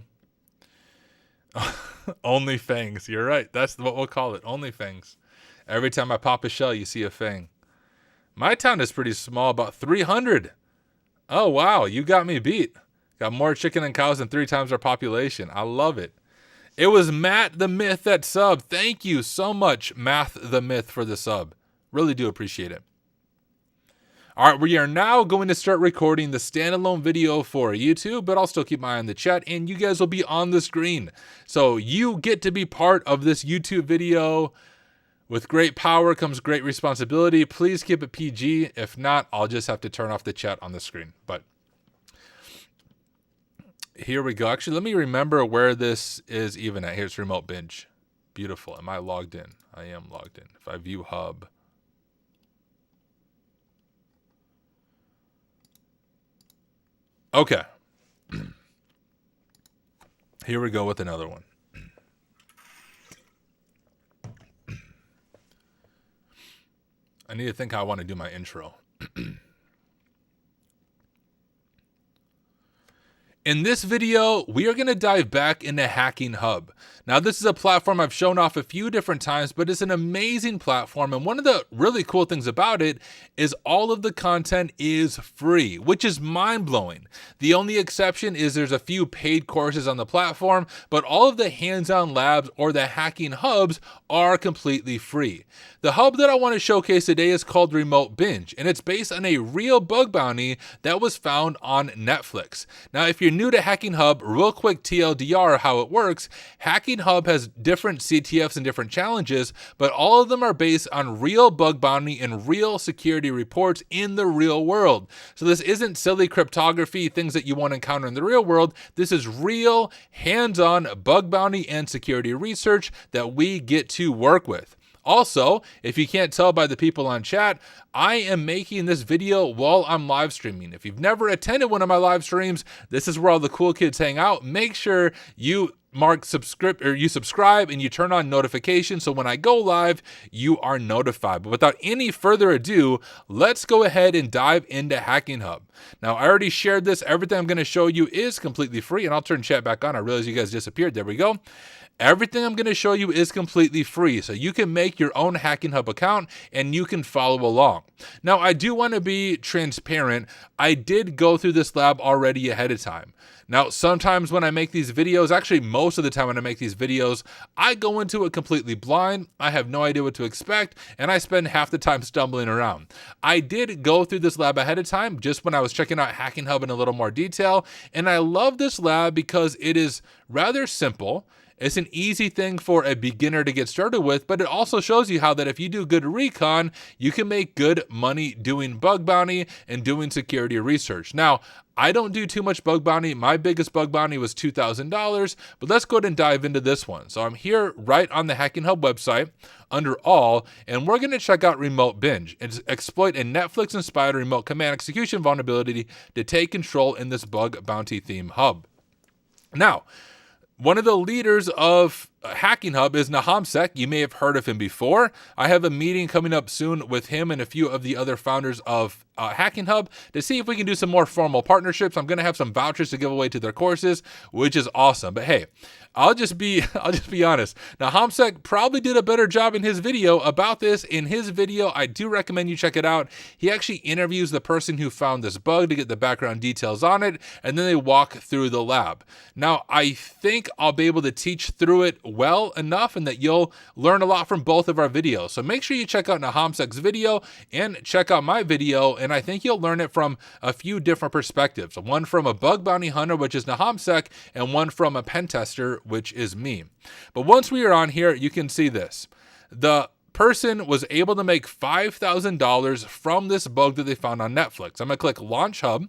Only fangs. You're right. That's what we'll call it. Only fangs. Every time I pop a shell, you see a fang. My town is pretty small, about 300. Oh, wow. You got me beat. Got more chicken and cows than 3 times our population. I love it. It was Matt the Myth that sub. Thank you so much, Math the Myth, for the sub. Really do appreciate it. All right, we are now going to start recording the standalone video for YouTube, but I'll still keep my eye on the chat, and you guys will be on the screen. So you get to be part of this YouTube video. With great power comes great responsibility. Please keep it PG. If not, I'll just have to turn off the chat on the screen. But here we go. Actually, let me remember where this is even at. Here's remote binge. Beautiful. Am I logged in? I am logged in. If I view hub. Okay. Here we go with another one. I need to think how I want to do my intro. In this video, we are going to dive back into HackingHub. Now, this is a platform I've shown off a few different times, but it's an amazing platform. And one of the really cool things about it is all of the content is free, which is mind-blowing. The only exception is there's a few paid courses on the platform, but all of the hands-on labs or the hacking hubs are completely free. The hub that I want to showcase today is called Remote Binge, and it's based on a real bug bounty that was found on Netflix. Now, if you're new to HackingHub, real quick TLDR how it works, HackingHub has different CTFs and different challenges, but all of them are based on real bug bounty and real security reports in the real world. So this isn't silly cryptography, things that you won't encounter in the real world. This is real hands-on bug bounty and security research that we get to work with. Also, if you can't tell by the people on chat, I am making this video while I'm live streaming. If you've never attended one of my live streams, this is where all the cool kids hang out. Make sure you subscribe and you turn on notifications so when I go live, you are notified. But without any further ado, let's go ahead and dive into HackingHub. Now, I already shared this. Everything I'm going to show you is completely free, and I'll turn chat back on. I realize you guys disappeared. There we go. Everything I'm going to show you is completely free, so you can make your own HackingHub account and you can follow along. Now, I do want to be transparent. I did go through this lab already ahead of time. Now, sometimes when I make these videos, actually most of the time when I make these videos, I go into it completely blind. I have no idea what to expect, and I spend half the time stumbling around. I did go through this lab ahead of time just when I was checking out HackingHub in a little more detail, and I love this lab because it is rather simple. It's an easy thing for a beginner to get started with, but it also shows you how that if you do good recon, you can make good money doing bug bounty and doing security research. Now, I don't do too much bug bounty. My biggest bug bounty was $2,000, but let's go ahead and dive into this one. So I'm here right on the HackingHub website under all, and we're going to check out Remote Binge and exploit a Netflix-inspired remote command execution vulnerability to take control in this bug bounty theme hub. Now, one of the leaders of HackingHub is Nahamsek. You may have heard of him before. I have a meeting coming up soon with him and a few of the other founders of HackingHub to see if we can do some more formal partnerships. I'm going to have some vouchers to give away to their courses, which is awesome. But hey, I'll just be honest. Nahamsek probably did a better job in his video about this. In his video, I do recommend you check it out. He actually interviews the person who found this bug to get the background details on it, and then they walk through the lab. Now, I think I'll be able to teach through it well enough and that you'll learn a lot from both of our videos. So make sure you check out Nahamsek's video and check out my video, and I think you'll learn it from a few different perspectives. One from a bug bounty hunter, which is Nahamsek, and one from a pen tester, which is me. But once we are on here, you can see this. The person was able to make $5,000 from this bug that they found on Netflix. I'm going to click Launch Hub.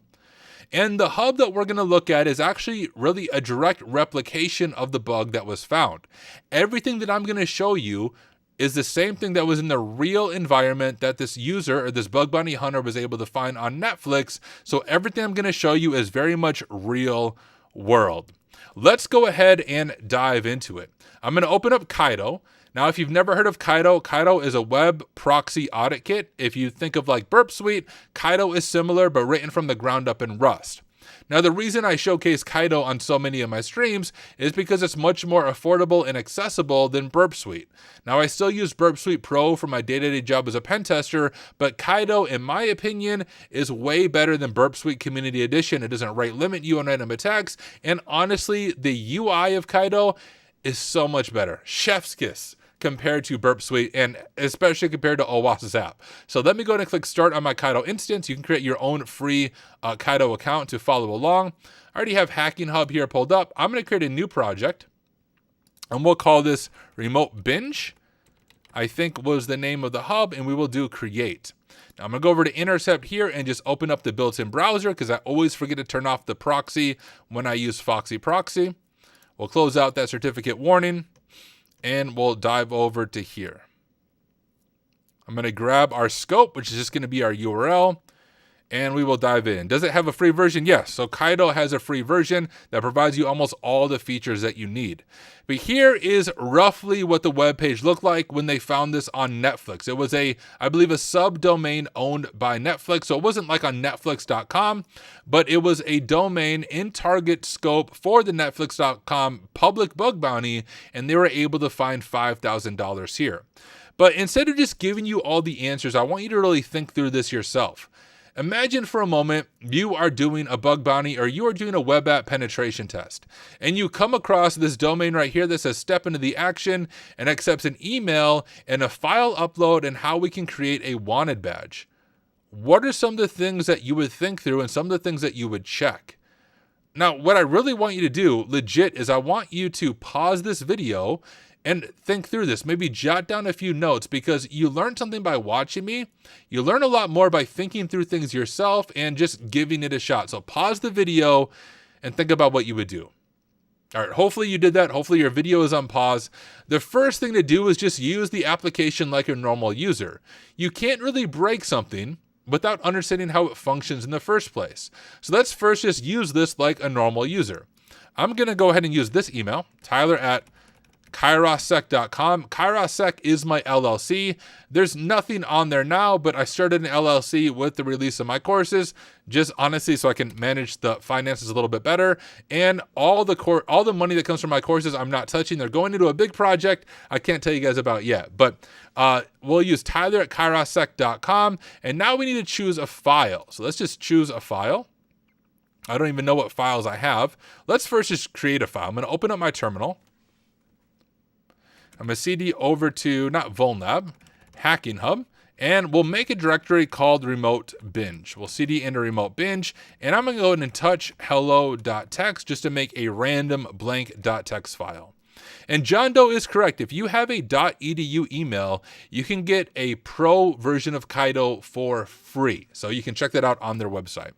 And the hub that we're going to look at is actually really a direct replication of the bug that was found. Everything that I'm going to show you is the same thing that was in the real environment that this user or this bug bounty hunter was able to find on Netflix. So everything I'm going to show you is very much real world. Let's go ahead and dive into it. I'm going to open up Kaido. Now, if you've never heard of Kaido, Kaido is a web proxy audit kit. If you think of like Burp Suite, Kaido is similar, but written from the ground up in Rust. Now, the reason I showcase Kaido on so many of my streams is because it's much more affordable and accessible than Burp Suite. Now, I still use Burp Suite Pro for my day-to-day job as a pen tester, but Kaido, in my opinion, is way better than Burp Suite Community Edition. It doesn't rate limit you on random attacks, and honestly, the UI of Kaido is so much better. Chef's kiss compared to Burp Suite, and especially compared to OWASP's app. So let me go ahead and click start on my Kaido instance. You can create your own free Kaido account to follow along. I already have HackingHub here pulled up. I'm going to create a new project, and we'll call this Remote Binge, I think was the name of the hub, and we will do create. Now I'm going to go over to Intercept here and just open up the built-in browser because I always forget to turn off the proxy when I use Foxy Proxy. We'll close out that certificate warning, and we'll dive over to here. I'm going to grab our scope, which is just going to be our URL, and we will dive in. Does it have a free version? Yes. So Kaido has a free version that provides you almost all the features that you need. But here is roughly what the web page looked like when they found this on Netflix. It was I believe, a subdomain owned by Netflix. So it wasn't like on Netflix.com, but it was a domain in target scope for the Netflix.com public bug bounty, and they were able to find $5,000 here. But instead of just giving you all the answers, I want you to really think through this yourself. Imagine for a moment you are doing a bug bounty or you are doing a web app penetration test, and you come across this domain right here that says step into the action and accepts an email and a file upload and how we can create a wanted badge. What are some of the things that you would think through and some of the things that you would check? Now, what I really want you to do, legit, is I want you to pause this video and think through this. Maybe jot down a few notes, because you learn something by watching me. You learn a lot more by thinking through things yourself and just giving it a shot. So pause the video and think about what you would do. All right, hopefully you did that. Hopefully your video is on pause. The first thing to do is just use the application like a normal user. You can't really break something without understanding how it functions in the first place. So let's first just use this like a normal user. I'm going to go ahead and use this email, kairosec.com. Kairosec is my LLC. There's nothing on there now, but I started an LLC with the release of my courses, just honestly so I can manage the finances a little bit better. And all the money that comes from my courses, I'm not touching. They're going into a big project I can't tell you guys about yet. But we'll use Tyler at kairosec.com. And now we need to choose a file. So let's just choose a file. I don't even know what files I have. Let's first just create a file. I'm going to open up my terminal. I'm going to CD over to, not Volab, HackingHub, and we'll make a directory called remote binge. We'll CD into remote binge, and I'm going to go ahead and touch hello.txt just to make a random blank .txt file. And John Doe is correct. If you have a .edu email, you can get a pro version of Kaido for free. So you can check that out on their website.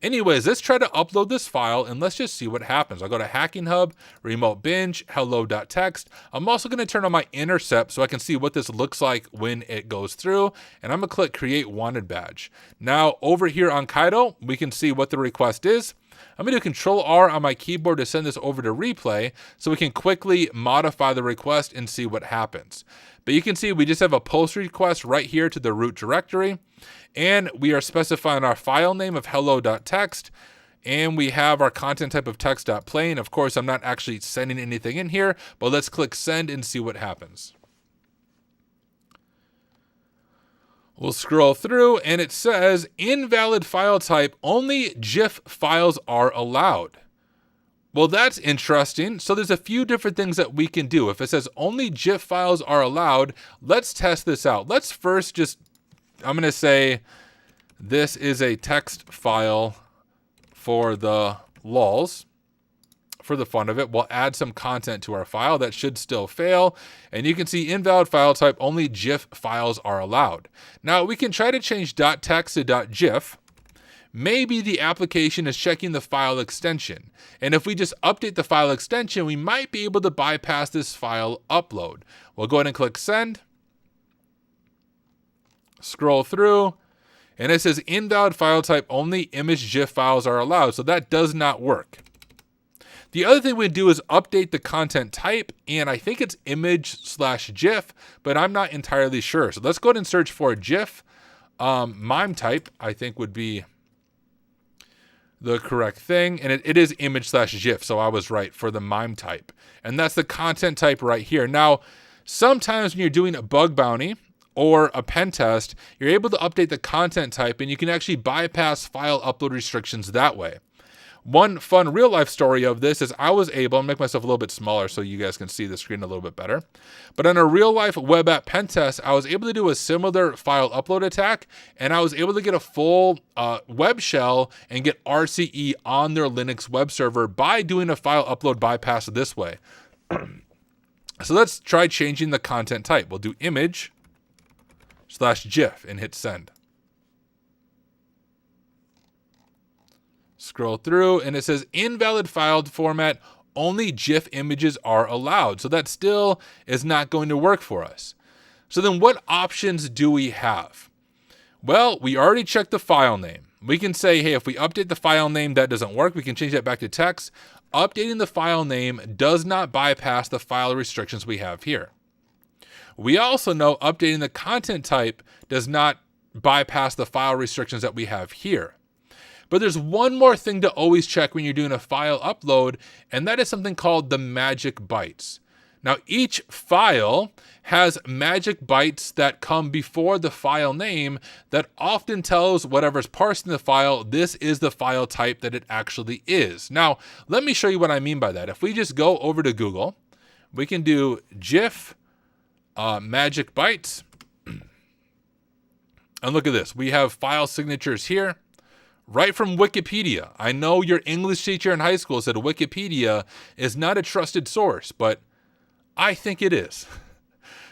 Anyways, let's try to upload this file and let's just see what happens. I'll go to HackingHub, remote binge, hello.txt. I'm also going to turn on my intercept so I can see what this looks like when it goes through. And I'm going to click create wanted badge. Now over here on Kaido, we can see what the request is. I'm going to do Control R on my keyboard to send this over to replay so we can quickly modify the request and see what happens. But you can see we just have a post request right here to the root directory. And we are specifying our file name of hello.txt. And we have our content type of text.plain. Of course, I'm not actually sending anything in here, but let's click send and see what happens. We'll scroll through and it says invalid file type, only GIF files are allowed. Well, that's interesting. So there's a few different things that we can do. If it says only GIF files are allowed, let's test this out. Let's first I'm going to say this is a text file for the lulz. For the fun of it, we'll add some content to our file. That should still fail. And you can see invalid file type, only GIF files are allowed. Now we can try to change .text to .gif. Maybe the application is checking the file extension. And if we just update the file extension, we might be able to bypass this file upload. We'll go ahead and click send. Scroll through. And it says invalid file type, only image GIF files are allowed. So that does not work. The other thing we do is update the content type, and I think it's image/GIF, but I'm not entirely sure. So let's go ahead and search for GIF. MIME type, I think, would be the correct thing, and it is image/GIF, so I was right for the MIME type. And that's the content type right here. Now, sometimes when you're doing a bug bounty or a pen test, you're able to update the content type, and you can actually bypass file upload restrictions that way. One fun real life story of this is I was able to make myself a little bit smaller so you guys can see the screen a little bit better. But on a real life web app pen test, I was able to do a similar file upload attack, and I was able to get a full web shell and get RCE on their Linux web server by doing a file upload bypass this way. So let's try changing the content type. We'll do image/GIF and hit send. Scroll through and it says invalid file format, only GIF images are allowed. So that still is not going to work for us. So then what options do we have? Well, we already checked the file name. We can say, hey, if we update the file name, that doesn't work. We can change that back to text. Updating the file name does not bypass the file restrictions we have here. We also know updating the content type does not bypass the file restrictions that we have here. But there's one more thing to always check when you're doing a file upload, and that is something called the magic bytes. Now, each file has magic bytes that come before the file name that often tells whatever's parsing the file, this is the file type that it actually is. Now, let me show you what I mean by that. If we just go over to Google, we can do GIF magic bytes. And look at this. We have file signatures here. Right from Wikipedia. I know your English teacher in high school said Wikipedia is not a trusted source, but I think it is.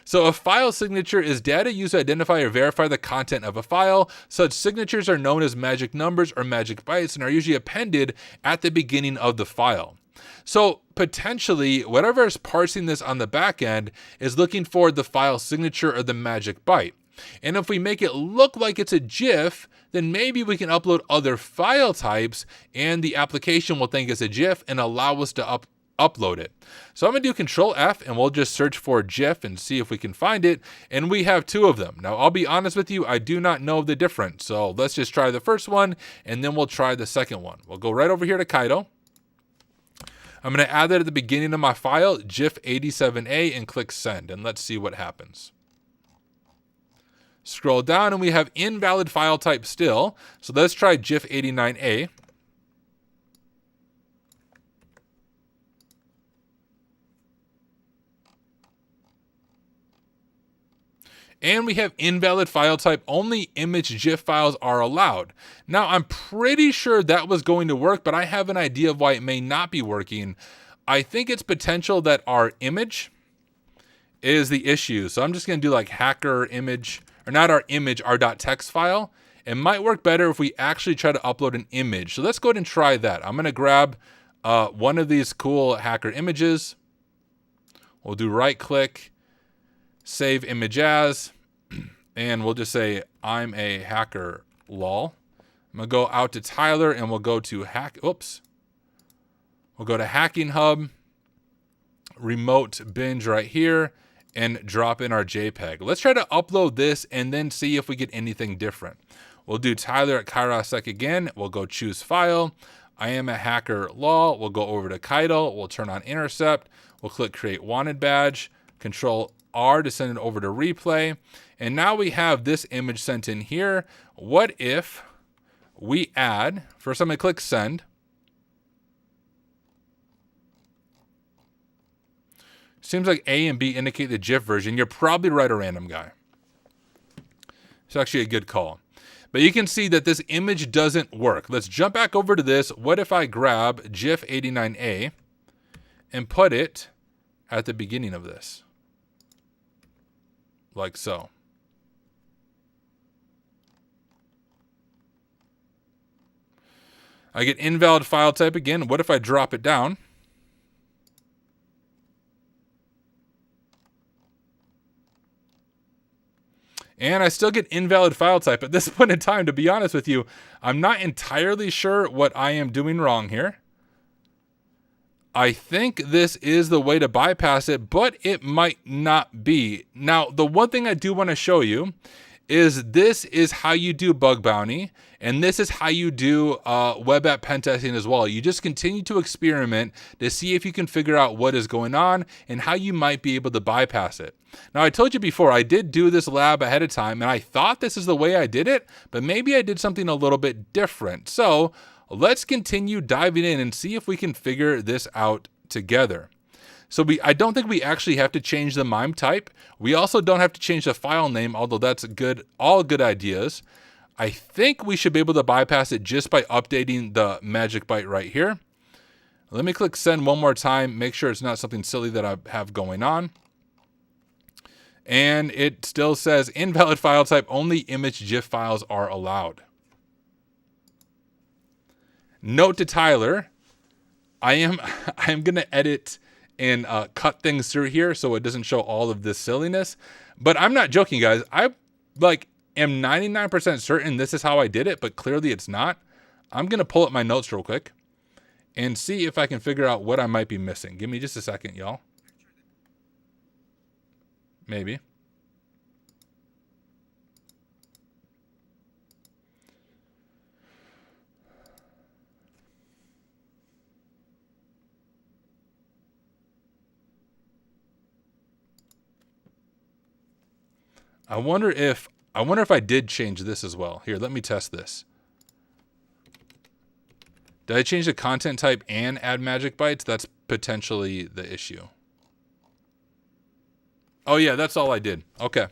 So a file signature is data used to identify or verify the content of a file. Such signatures are known as magic numbers or magic bytes and are usually appended at the beginning of the file. So potentially, whatever is parsing this on the back end is looking for the file signature or the magic byte. And if we make it look like it's a GIF, then maybe we can upload other file types and the application will think it's a GIF and allow us to upload it. So I'm gonna do Control F and we'll just search for GIF and see if we can find it. And we have 2 of them. Now I'll be honest with you, I do not know the difference. So let's just try the first one and then we'll try the second one. We'll go right over here to Kaido. I'm gonna add that at the beginning of my file, GIF87A, and click send, and let's see what happens. Scroll down and we have invalid file type still. So let's try GIF89A. And we have invalid file type, only image GIF files are allowed. Now, I'm pretty sure that was going to work, but I have an idea of why it may not be working. I think it's potential that our image is the issue. So I'm just gonna do like hacker image, or not our image, our .text file. It might work better if we actually try to upload an image. So let's go ahead and try that. I'm gonna grab one of these cool hacker images. We'll do right click, save image as, and we'll just say, I'm a hacker, lol. I'm gonna go out to Tyler and we'll go to we'll go to HackingHub, remote binge right here, and drop in our JPEG. Let's try to upload this and then see if we get anything different. We'll do Tyler at Kairosec again. We'll go choose file. I am a hacker, lol. We'll go over to Kaido. We'll turn on intercept. We'll click create wanted badge, Control R to send it over to replay. And now we have this image sent in here. What if we add, first I'm gonna click send. Seems like A and B indicate the GIF version. You're probably right, a random guy. It's actually a good call. But you can see that this image doesn't work. Let's jump back over to this. What if I grab GIF89A and put it at the beginning of this? Like so. I get invalid file type again. What if I drop it down? And I still get invalid file type. At this point in time, to be honest with you, I'm not entirely sure what I am doing wrong here. I think this is the way to bypass it, but it might not be. Now, the one thing I do want to show you is this is how you do bug bounty, and this is how you do web app pen testing as well. You just continue to experiment to see if you can figure out what is going on and how you might be able to bypass it. Now, I told you before, I did do this lab ahead of time, and I thought this is the way I did it, but maybe I did something a little bit different. So let's continue diving in and see if we can figure this out together. So I don't think we actually have to change the MIME type. We also don't have to change the file name, although that's good, all good ideas. I think we should be able to bypass it just by updating the magic byte right here. Let me click send one more time, make sure it's not something silly that I have going on. And it still says invalid file type, only image GIF files are allowed. Note to Tyler, I am gonna edit and cut things through here so it doesn't show all of this silliness. But I'm not joking, guys. I am 99% certain this is how I did it, but clearly it's not. I'm gonna pull up my notes real quick and see if I can figure out what I might be missing. Give me just a second, y'all. Maybe. I wonder if I did change this as well. Here, let me test this. Did I change the content type and add magic bytes? That's potentially the issue. Oh yeah, that's all I did. Okay.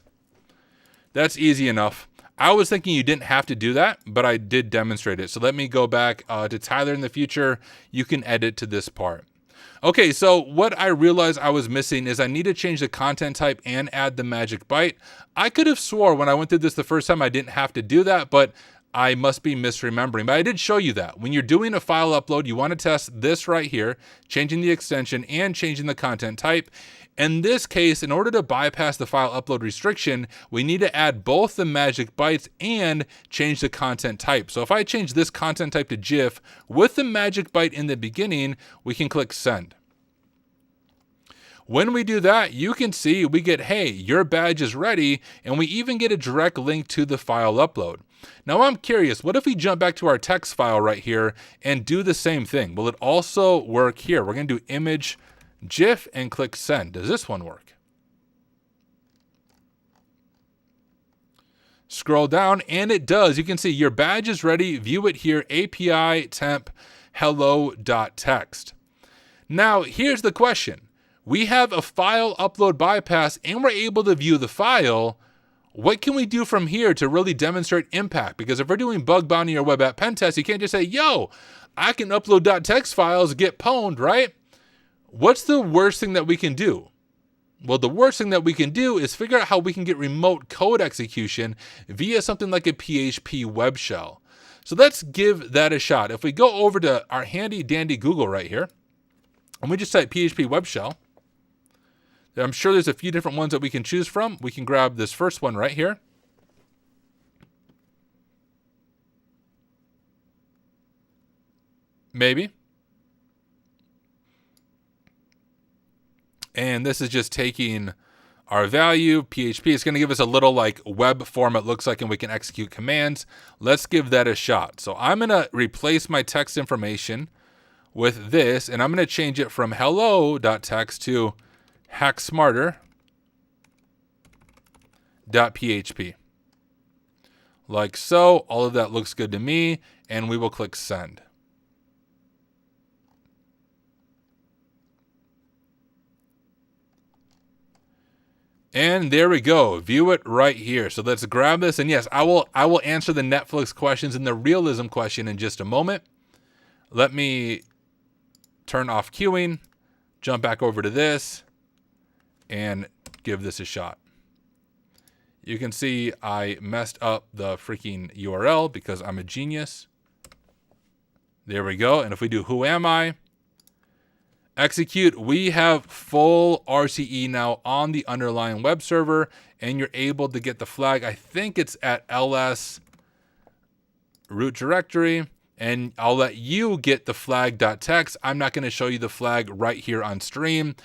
That's easy enough. I was thinking you didn't have to do that, but I did demonstrate it. So let me go back to Tyler in the future. You can edit to this part. Okay, so what I realized I was missing is I need to change the content type and add the magic byte. I could have swore when I went through this the first time I didn't have to do that, but I must be misremembering. But I did show you that. When you're doing a file upload, you want to test this right here, changing the extension and changing the content type. In this case, in order to bypass the file upload restriction, we need to add both the magic bytes and change the content type. So if I change this content type to GIF with the magic byte in the beginning, we can click send. When we do that, you can see we get, hey, your badge is ready, and we even get a direct link to the file upload. Now I'm curious, what if we jump back to our text file right here and do the same thing? Will it also work here? We're going to do image GIF and click send. Does this one work? Scroll down and it does. You can see your badge is ready. View it here, API temp hello.txt. Now here's the question. We have a file upload bypass and we're able to view the file. What can we do from here to really demonstrate impact? Because if we're doing bug bounty or web app pen test, you can't just say, yo, I can upload .txt files, get pwned, right? What's the worst thing that we can do? Well, the worst thing that we can do is figure out how we can get remote code execution via something like a PHP web shell. So let's give that a shot. If we go over to our handy dandy Google right here, and we just type PHP web shell, I'm sure there's a few different ones that we can choose from. We can grab this first one right here. Maybe. And this is just taking our value, PHP. It's going to give us a little like web form it looks like, and we can execute commands. Let's give that a shot. So I'm going to replace my text information with this, and I'm going to change it from hello.txt to hacksmarter.php. Like so. All of that looks good to me, and we will click send. And there we go. View it right here. So let's grab this. And yes, I will answer the Netflix questions and the realism question in just a moment. Let me turn off queuing, jump back over to this, and give this a shot. You can see I messed up the freaking URL because I'm a genius. There we go. And if we do who am I? Execute, we have full RCE now on the underlying web server, and you're able to get the flag. I think it's at ls root directory, and I'll let you get the flag.txt. I'm not going to show you the flag right here on stream,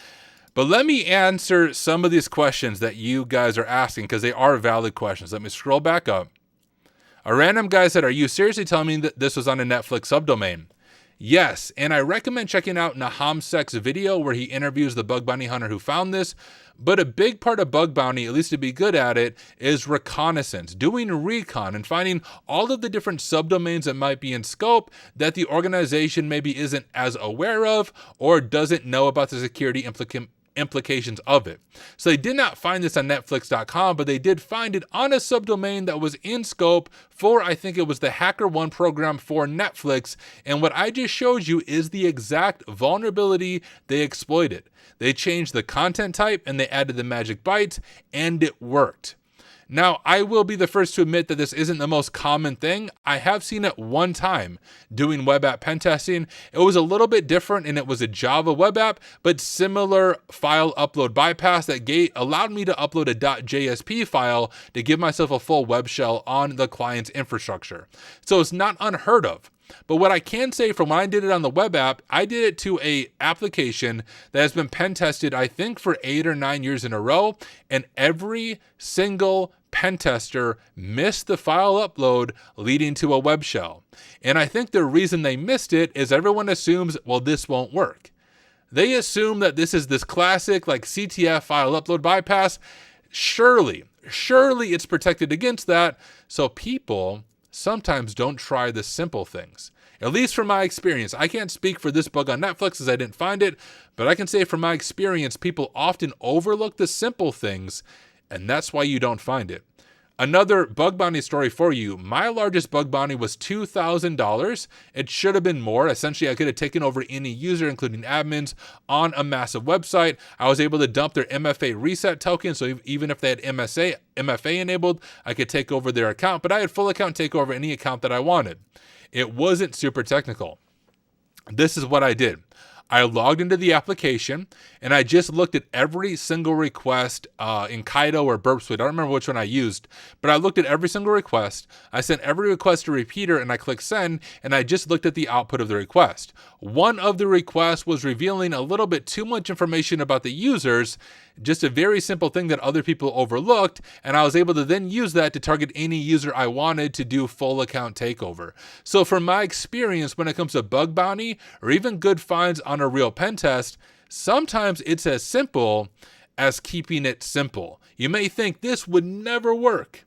but let me answer some of these questions that you guys are asking because they are valid questions. Let me scroll back up. A random guy said, are you seriously telling me that this was on a Netflix subdomain? Yes, and I recommend checking out Nahamsek's video where he interviews the bug bounty hunter who found this. But a big part of bug bounty, at least to be good at it, is reconnaissance, doing recon and finding all of the different subdomains that might be in scope that the organization maybe isn't as aware of or doesn't know about the security implications of it. So they did not find this on netflix.com, but they did find it on a subdomain that was in scope for, I think it was the HackerOne program for Netflix. And what I just showed you is the exact vulnerability they exploited. They changed the content type and they added the magic bytes, and it worked. Now, I will be the first to admit that this isn't the most common thing. I have seen it one time doing web app pen testing. It was a little bit different, and it was a Java web app, but similar file upload bypass that allowed me to upload a .jsp file to give myself a full web shell on the client's infrastructure. So it's not unheard of. But what I can say from when I did it on the web app, I did it to a application that has been pen tested, I think, for 8 or 9 years in a row. And every single pen tester missed the file upload leading to a web shell. And I think the reason they missed it is everyone assumes, well, this won't work. They assume that this is this classic like CTF file upload bypass. Surely it's protected against that. So people sometimes don't try the simple things. At least from my experience. I can't speak for this bug on Netflix as I didn't find it, but I can say from my experience, people often overlook the simple things, and that's why you don't find it. Another bug bounty story for you. My largest bug bounty was $2,000. It should have been more. Essentially, I could have taken over any user, including admins, on a massive website. I was able to dump their MFA reset token, so even if they had MFA enabled, I could take over their account, but I had full account take over any account that I wanted. It wasn't super technical. This is what I did. I logged into the application and I just looked at every single request in Kaido or Burp Suite. I don't remember which one I used, but I looked at every single request. I sent every request to repeater and I clicked send, and I just looked at the output of the request. One of the requests was revealing a little bit too much information about the users, just a very simple thing that other people overlooked, and I was able to then use that to target any user I wanted to do full account takeover. So from my experience, when it comes to bug bounty or even good finds on a real pen test, sometimes it's as simple as keeping it simple. You may think this would never work.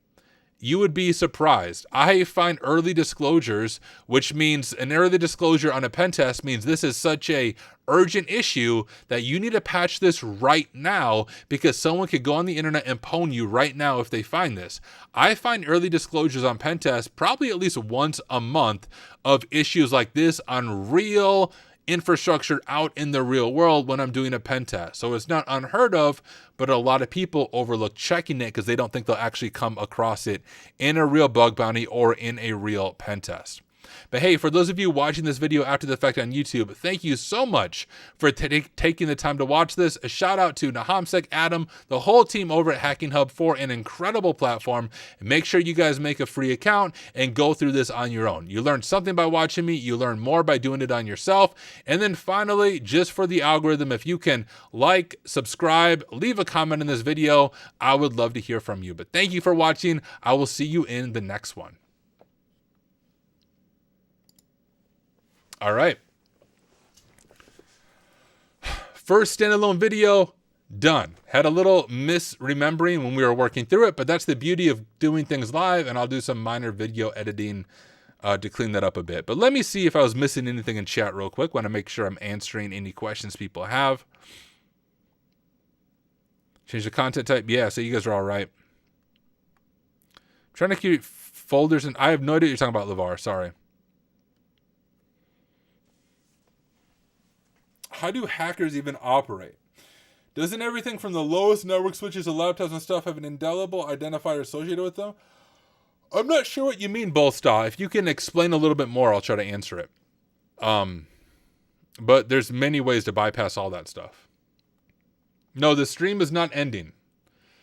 You would be surprised. I find early disclosures, which means an early disclosure on a pen test means this is such a urgent issue that you need to patch this right now because someone could go on the internet and pwn you right now if they find this. I find early disclosures on pen tests probably at least once a month of issues like this on real infrastructure out in the real world when I'm doing a pen test. So it's not unheard of, but a lot of people overlook checking it because they don't think they'll actually come across it in a real bug bounty or in a real pen test. But hey, for those of you watching this video after the fact on YouTube, thank you so much for taking the time to watch this. A shout out to Nahamsek, Adam, the whole team over at HackingHub for an incredible platform. And make sure you guys make a free account and go through this on your own. You learn something by watching me. You learn more by doing it on yourself. And then finally, just for the algorithm, if you can like, subscribe, leave a comment in this video, I would love to hear from you. But thank you for watching. I will see you in the next one. All right. First standalone video, done. Had a little misremembering when we were working through it, but that's the beauty of doing things live, and I'll do some minor video editing to clean that up a bit. But let me see if I was missing anything in chat real quick. Want to make sure I'm answering any questions people have. Change the content type. Yeah, so you guys are all right. Trying to keep folders, and I have no idea what you're talking about, LeVar. Sorry. How do hackers even operate? Doesn't everything from the lowest network switches to laptops and stuff have an indelible identifier associated with them? I'm not sure what you mean, Bolstar. If you can explain a little bit more, I'll try to answer it. But there's many ways to bypass all that stuff. No, the stream is not ending.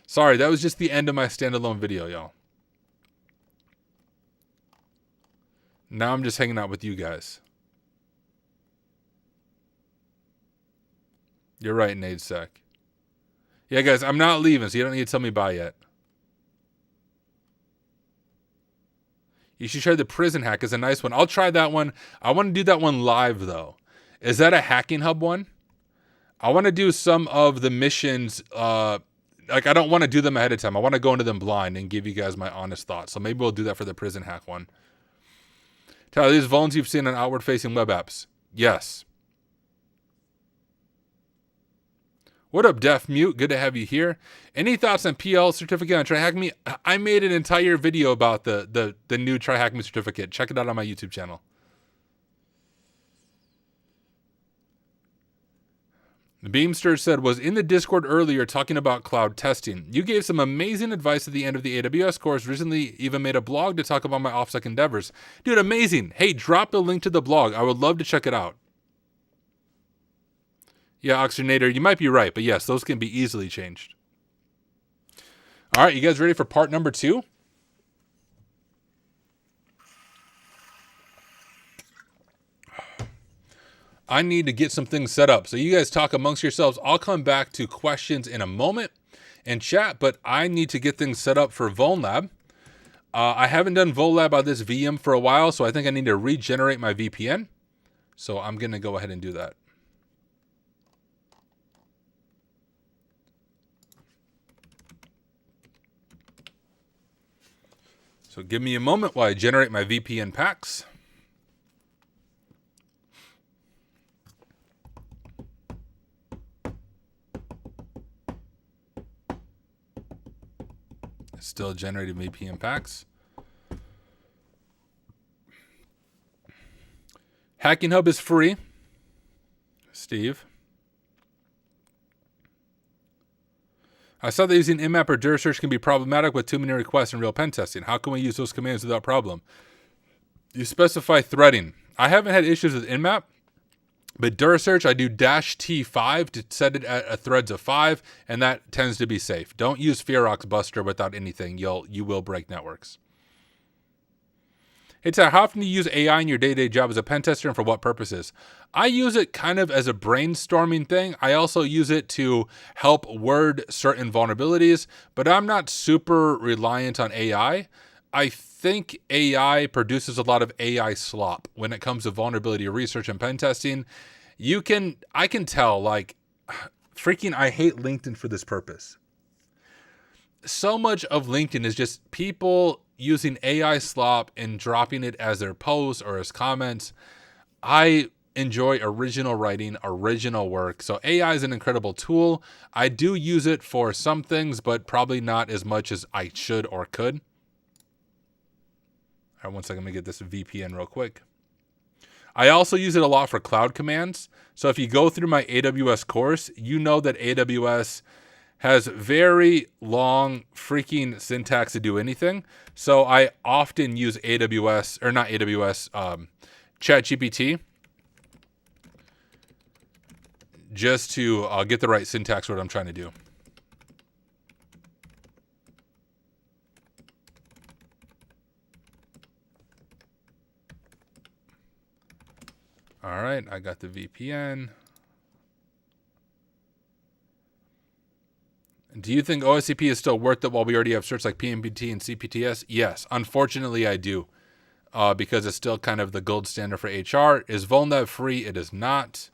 Sorry, that was just the end of my standalone video, y'all. Now I'm just hanging out with you guys. You're right, NadeSec. Yeah, guys, I'm not leaving, so you don't need to tell me bye yet. You should try the prison hack. It's a nice one. I'll try that one. I want to do that one live, though. Is that a HackingHub one? I want to do some of the missions. I don't want to do them ahead of time. I want to go into them blind and give you guys my honest thoughts. So maybe we'll do that for the prison hack one. Tyler, these vulns you've seen on outward-facing web apps. Yes. What up, Deaf Mute? Good to have you here. Any thoughts on PL certificate on TryHackMe? I made an entire video about the new TryHackMe certificate. Check it out on my YouTube channel. Beamster said, was in the Discord earlier talking about cloud testing. You gave some amazing advice at the end of the AWS course. Recently even made a blog to talk about my OffSec endeavors. Dude, amazing. Hey, drop the link to the blog. I would love to check it out. Yeah, Oxygenator, you might be right, but yes, those can be easily changed. All right, you guys ready for part number 2? I need to get some things set up. So you guys talk amongst yourselves. I'll come back to questions in a moment and chat, but I need to get things set up for Volab. I haven't done Volab on this VM for a while, so I think I need to regenerate my VPN. So I'm going to go ahead and do that. So give me a moment while I generate my VPN packs. Still generating VPN packs. HackingHub is free. Steve. I saw that using Nmap or dir search can be problematic with too many requests in real pen testing. How can we use those commands without problem? You specify threading. I haven't had issues with Nmap. But dir search, I do -T5 to set it at a threads of 5, and that tends to be safe. Don't use Ferox Buster without anything. You will break networks. It's how often do you use AI in your day-to-day job as a pen tester, and for what purposes? I use it kind of as a brainstorming thing. I also use it to help word certain vulnerabilities, but I'm not super reliant on AI. I think AI produces a lot of AI slop when it comes to vulnerability research and pen testing. I can tell, like, freaking, I hate LinkedIn for this purpose. So much of LinkedIn is just people using AI slop and dropping it as their posts or as comments. I enjoy original writing, original work. So AI is an incredible tool. I do use it for some things, but probably not as much as I should or could. All right, one second, let me get this VPN real quick. I also use it a lot for cloud commands. So if you go through my AWS course, you know that AWS has very long freaking syntax to do anything. So I often use ChatGPT just to get the right syntax for what I'm trying to do. All right, I got the VPN. Do you think OSCP is still worth it while we already have certs like PMPT and CPTS? Yes, unfortunately I do, because it's still kind of the gold standard for HR. Is Volab free? It is not.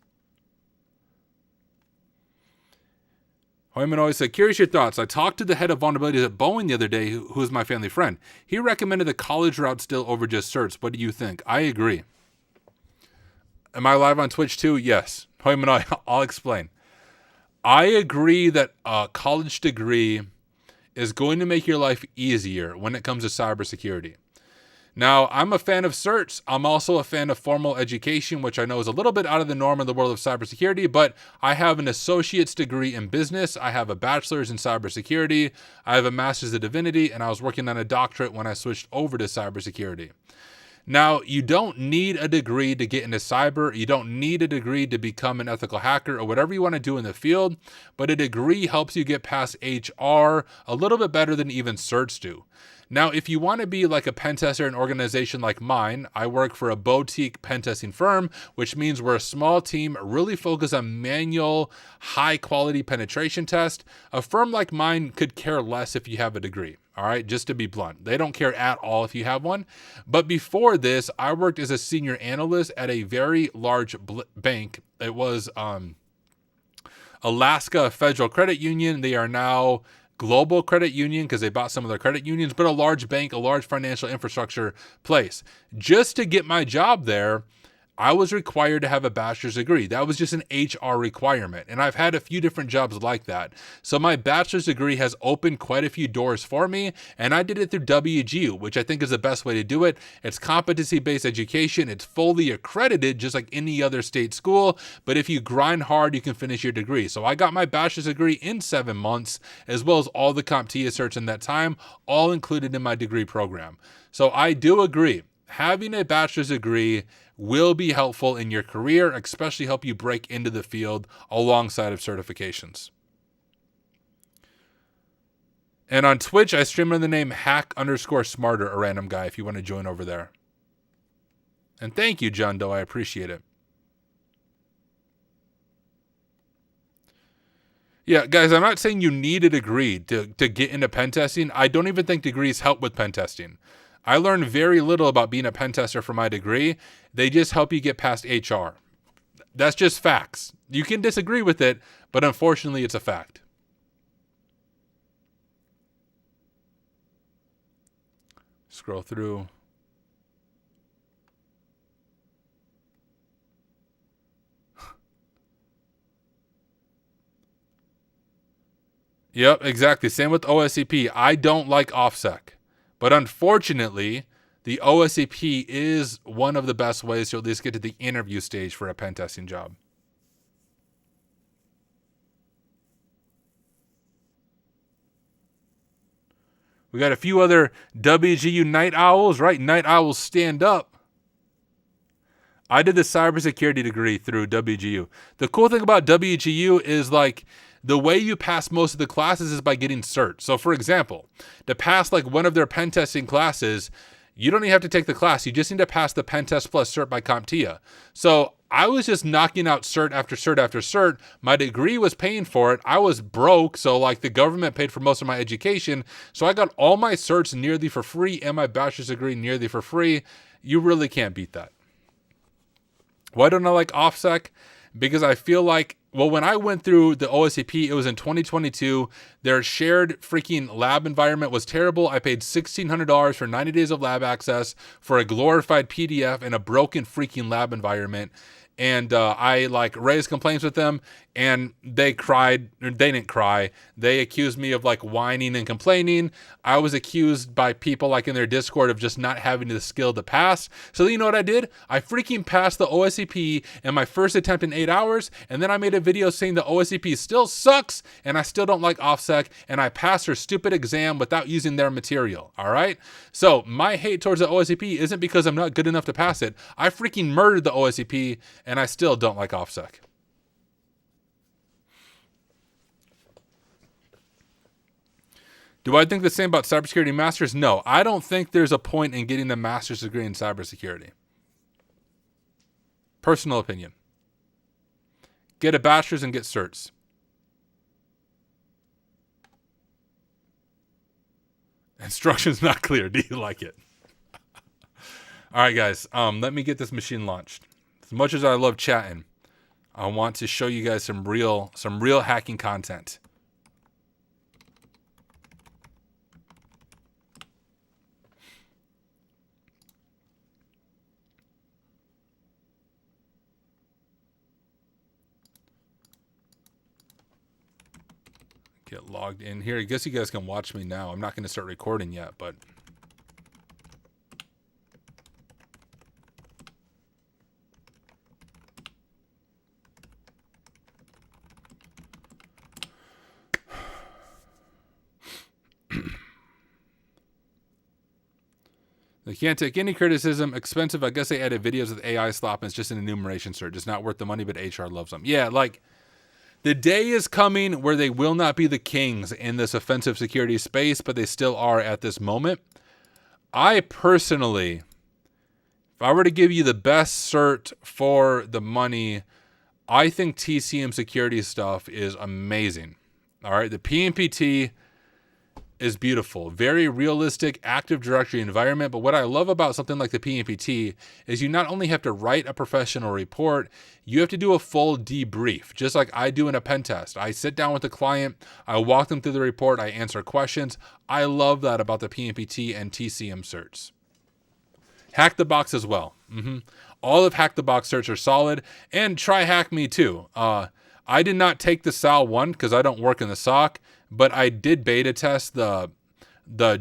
Hoyman always said, curious your thoughts. I talked to the head of vulnerabilities at Boeing the other day, who is my family friend. He recommended the college route still over just certs. What do you think? I agree. Am I live on Twitch too? Yes. Hoyman, I'll explain. I agree that a college degree is going to make your life easier when it comes to cybersecurity. Now, I'm a fan of certs. I'm also a fan of formal education, which I know is a little bit out of the norm in the world of cybersecurity, but I have an associate's degree in business. I have a bachelor's in cybersecurity. I have a master's in divinity, and I was working on a doctorate when I switched over to cybersecurity. Now, you don't need a degree to get into cyber. You don't need a degree to become an ethical hacker or whatever you want to do in the field, but a degree helps you get past HR a little bit better than even certs do. Now, if you want to be like a pen tester in an organization like mine, I work for a boutique pen testing firm, which means we're a small team really focused on manual, high-quality penetration test. A firm like mine could care less if you have a degree. All right, just to be blunt. They don't care at all if you have one. But before this, I worked as a senior analyst at a very large bank. It was Alaska Federal Credit Union. They are now Global Credit Union because they bought some of their credit unions, but a large bank, a large financial infrastructure place. Just to get my job there, I was required to have a bachelor's degree. That was just an HR requirement. And I've had a few different jobs like that. So my bachelor's degree has opened quite a few doors for me. And I did it through WGU, which I think is the best way to do it. It's competency-based education. It's fully accredited, just like any other state school. But if you grind hard, you can finish your degree. So I got my bachelor's degree in 7 months, as well as all the CompTIA certs in that time, all included in my degree program. So I do agree. Having a bachelor's degree will be helpful in your career, especially help you break into the field alongside of certifications. And on Twitch, I stream under the name hack_smarter, a random guy, if you want to join over there. And thank you, John Doe. I appreciate it. Yeah, guys, I'm not saying you need a degree to get into pen testing. I don't even think degrees help with pen testing. I learned very little about being a pen tester from my degree. They just help you get past HR. That's just facts. You can disagree with it, but unfortunately, it's a fact. Scroll through. Yep, exactly. Same with OSCP. I don't like OffSec. But unfortunately, the OSCP is one of the best ways to at least get to the interview stage for a pen testing job. We got a few other WGU night owls, right? Night owls stand up. I did the cybersecurity degree through WGU. The cool thing about WGU is like the way you pass most of the classes is by getting cert. So for example, to pass like one of their pen testing classes, you don't even have to take the class. You just need to pass the pen test plus cert by CompTIA. So I was just knocking out cert after cert after cert. My degree was paying for it. I was broke, so like the government paid for most of my education. So I got all my certs nearly for free and my bachelor's degree nearly for free. You really can't beat that. Why don't I like OffSec? Because I feel like, well, when I went through the OSCP, it was in 2022. Their shared freaking lab environment was terrible. I paid $1,600 for 90 days of lab access for a glorified PDF and a broken freaking lab environment. And I like raised complaints with them, and they cried. Or they didn't cry. They accused me of like whining and complaining. I was accused by people like in their Discord of just not having the skill to pass. So you know what I did? I freaking passed the OSCP in my first attempt in 8 hours, and then I made a video saying the OSCP still sucks, and I still don't like OffSec, and I passed her stupid exam without using their material. All right. So my hate towards the OSCP isn't because I'm not good enough to pass it. I freaking murdered the OSCP. And I still don't like OffSec. Do I think the same about cybersecurity masters? No, I don't think there's a point in getting a master's degree in cybersecurity. Personal opinion. Get a bachelor's and get certs. Instructions not clear. Do you like it? All right, guys. Let me get this machine launched. As much as I love chatting, I want to show you guys some real hacking content. Get logged in here. I guess you guys can watch me now. I'm not going to start recording yet, but they can't take any criticism. Expensive. I guess they edit videos with AI slop and it's just an enumeration cert. It's not worth the money, but HR loves them. Yeah, like the day is coming where they will not be the kings in this offensive security space, but they still are at this moment. I personally, if I were to give you the best cert for the money, I think TCM security stuff is amazing. All right, the PNPT is beautiful. Very realistic Active Directory environment. But what I love about something like the PNPT is you not only have to write a professional report, you have to do a full debrief, just like I do in a pen test. I sit down with the client, I walk them through the report, I answer questions. I love that about the PNPT and TCM certs. Hack the Box as well. All of Hack the Box certs are solid. And try Hack Me too. I did not take the SAL 1 because I don't work in the SOC, but I did beta test the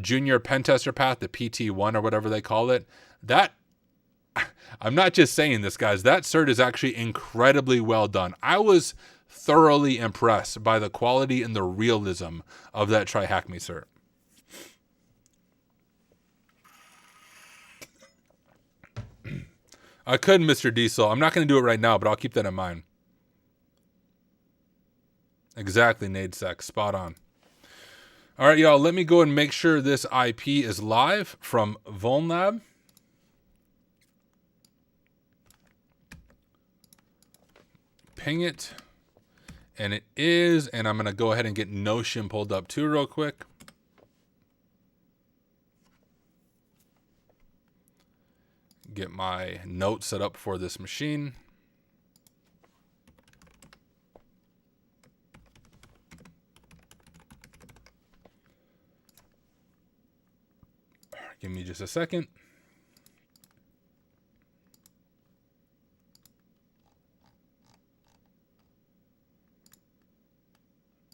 junior pen tester path, the PT1 or whatever they call it. That, I'm not just saying this, guys. That cert is actually incredibly well done. I was thoroughly impressed by the quality and the realism of that Try Hack Me cert. I could, Mr. Diesel. I'm not going to do it right now, but I'll keep that in mind. Exactly, NadeSec. Spot on. All right, y'all. Let me go and make sure this IP is live from Volab. Ping it. And it is. And I'm going to go ahead and get Notion pulled up too real quick. Get my notes set up for this machine. Give me just a second.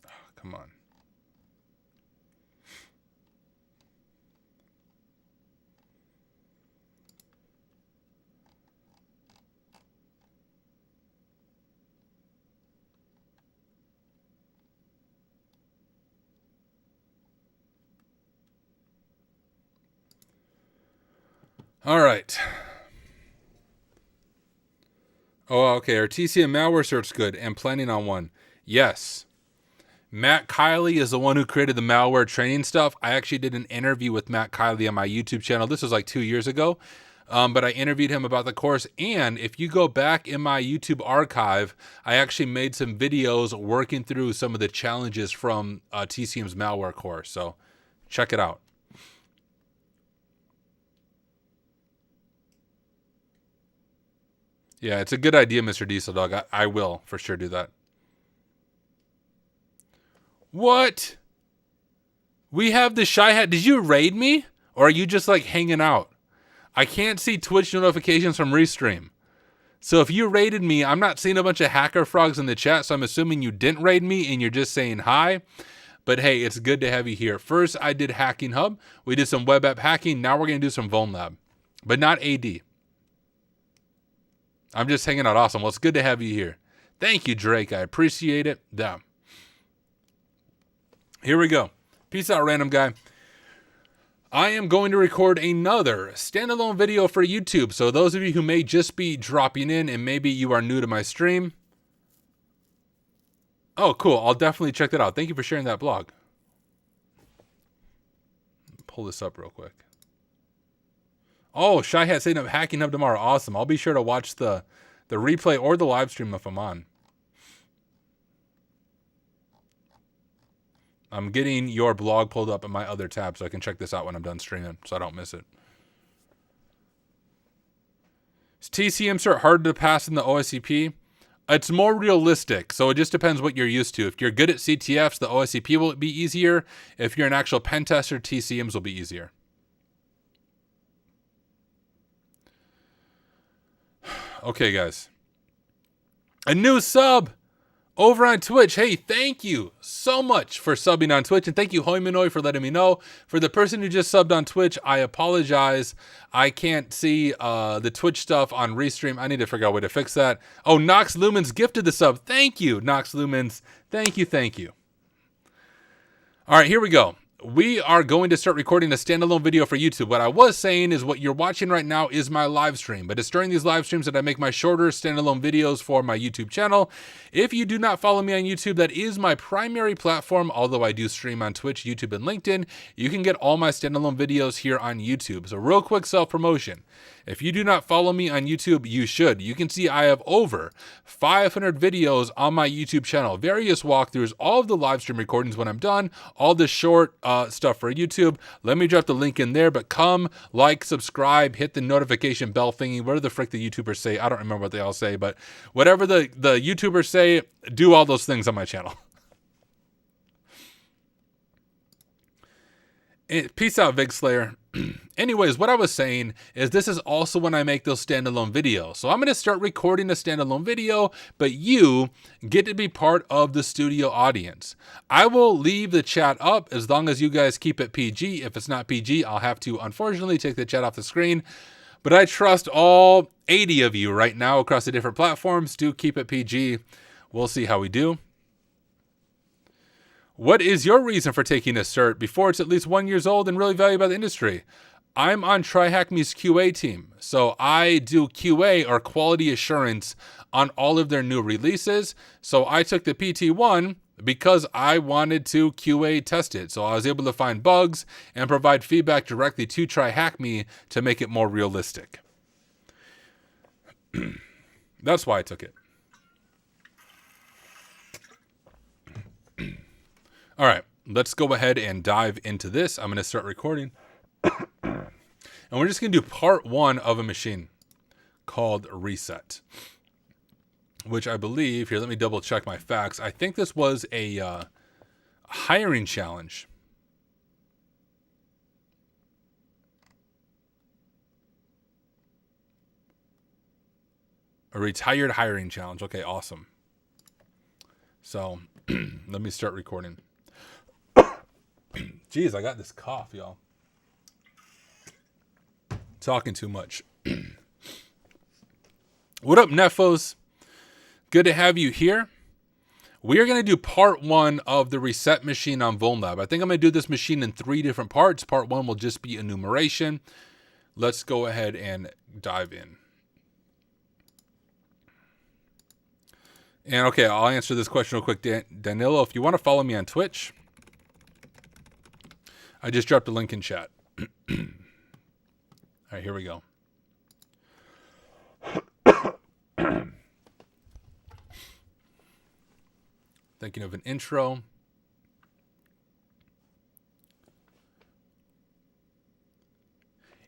Oh, come on. All right. Oh, okay. Our TCM malware search good and planning on one. Yes. Matt Kiley is the one who created the malware training stuff. I actually did an interview with Matt Kiley on my YouTube channel. This was like 2 years ago. But I interviewed him about the course. And if you go back in my YouTube archive, I actually made some videos working through some of the challenges from TCM's malware course. So check it out. Yeah, it's a good idea, Mr. Diesel Dog. I will for sure do that. What? We have the Shy Hat. Did you raid me? Or are you just like hanging out? I can't see Twitch notifications from Restream. So if you raided me, I'm not seeing a bunch of hacker frogs in the chat, so I'm assuming you didn't raid me and you're just saying hi. But hey, it's good to have you here. First, I did HackingHub. We did some web app hacking. Now we're going to do some Volab, but not AD. I'm just hanging out. Awesome. Well, it's good to have you here. Thank you, Drake. I appreciate it. Yeah. Here we go. Peace out, random guy. I am going to record another standalone video for YouTube. So those of you who may just be dropping in and maybe you are new to my stream. Oh, cool. I'll definitely check that out. Thank you for sharing that blog. Pull this up real quick. Oh, Shy Hat saying I'm hacking up tomorrow. Awesome. I'll be sure to watch the replay or the live stream if I'm on. I'm getting your blog pulled up in my other tab so I can check this out when I'm done streaming so I don't miss it. Is TCM cert harder to pass than the OSCP? It's more realistic, so it just depends what you're used to. If you're good at CTFs, the OSCP will be easier. If you're an actual pen tester, TCMs will be easier. Okay, guys. A new sub over on Twitch. Hey, thank you so much for subbing on Twitch. And thank you, Hoiminoi, for letting me know. For the person who just subbed on Twitch, I apologize. I can't see the Twitch stuff on Restream. I need to figure out a way to fix that. Oh, Nox Lumens gifted the sub. Thank you, Nox Lumens. Thank you, thank you. All right, here we go. We are going to start recording a standalone video for YouTube. What I was saying is what you're watching right now is my live stream, but it's during these live streams that I make my shorter standalone videos for my YouTube channel. If you do not follow me on YouTube, that is my primary platform, although I do stream on Twitch, YouTube, and LinkedIn. You can get all my standalone videos here on YouTube. So real quick self-promotion. If you do not follow me on YouTube, you should. You can see I have over 500 videos on my YouTube channel, various walkthroughs, all of the live stream recordings when I'm done, all the short stuff for YouTube. Let me drop the link in there, but come, like, subscribe, hit the notification bell thingy, whatever the frick the YouTubers say. I don't remember what they all say, but whatever the YouTubers say, do all those things on my channel. Peace out, Vig Slayer. Anyways, what I was saying is this is also when I make those standalone videos. So I'm going to start recording a standalone video, but you get to be part of the studio audience. I will leave the chat up as long as you guys keep it PG. If it's not PG, I'll have to, unfortunately, take the chat off the screen. But I trust all 80 of you right now across the different platforms to keep it PG. We'll see how we do. What is your reason for taking a cert before it's at least 1 year old and really valued by the industry? I'm on TryHackMe's QA team. So I do QA or quality assurance on all of their new releases. So I took the PT1 because I wanted to QA test it. So I was able to find bugs and provide feedback directly to TryHackMe to make it more realistic. That's why I took it. All right, let's go ahead and dive into this. I'm going to start recording. And we're just going to do part one of a machine called Reset, which I believe, here, let me double check my facts. I think this was a hiring challenge. A retired hiring challenge. Okay, awesome. So let me start recording. Jeez, I got this cough, y'all. Talking too much. What up, Nefos? Good to have you here. We are going to do part one of the reset machine on Volab. I think I'm going to do this machine in 3 different parts. Part one will just be enumeration. Let's go ahead and dive in. And okay, I'll answer this question real quick. Danilo, if you want to follow me on Twitch, I just dropped a link in chat. All right, here we go. Thinking of an intro.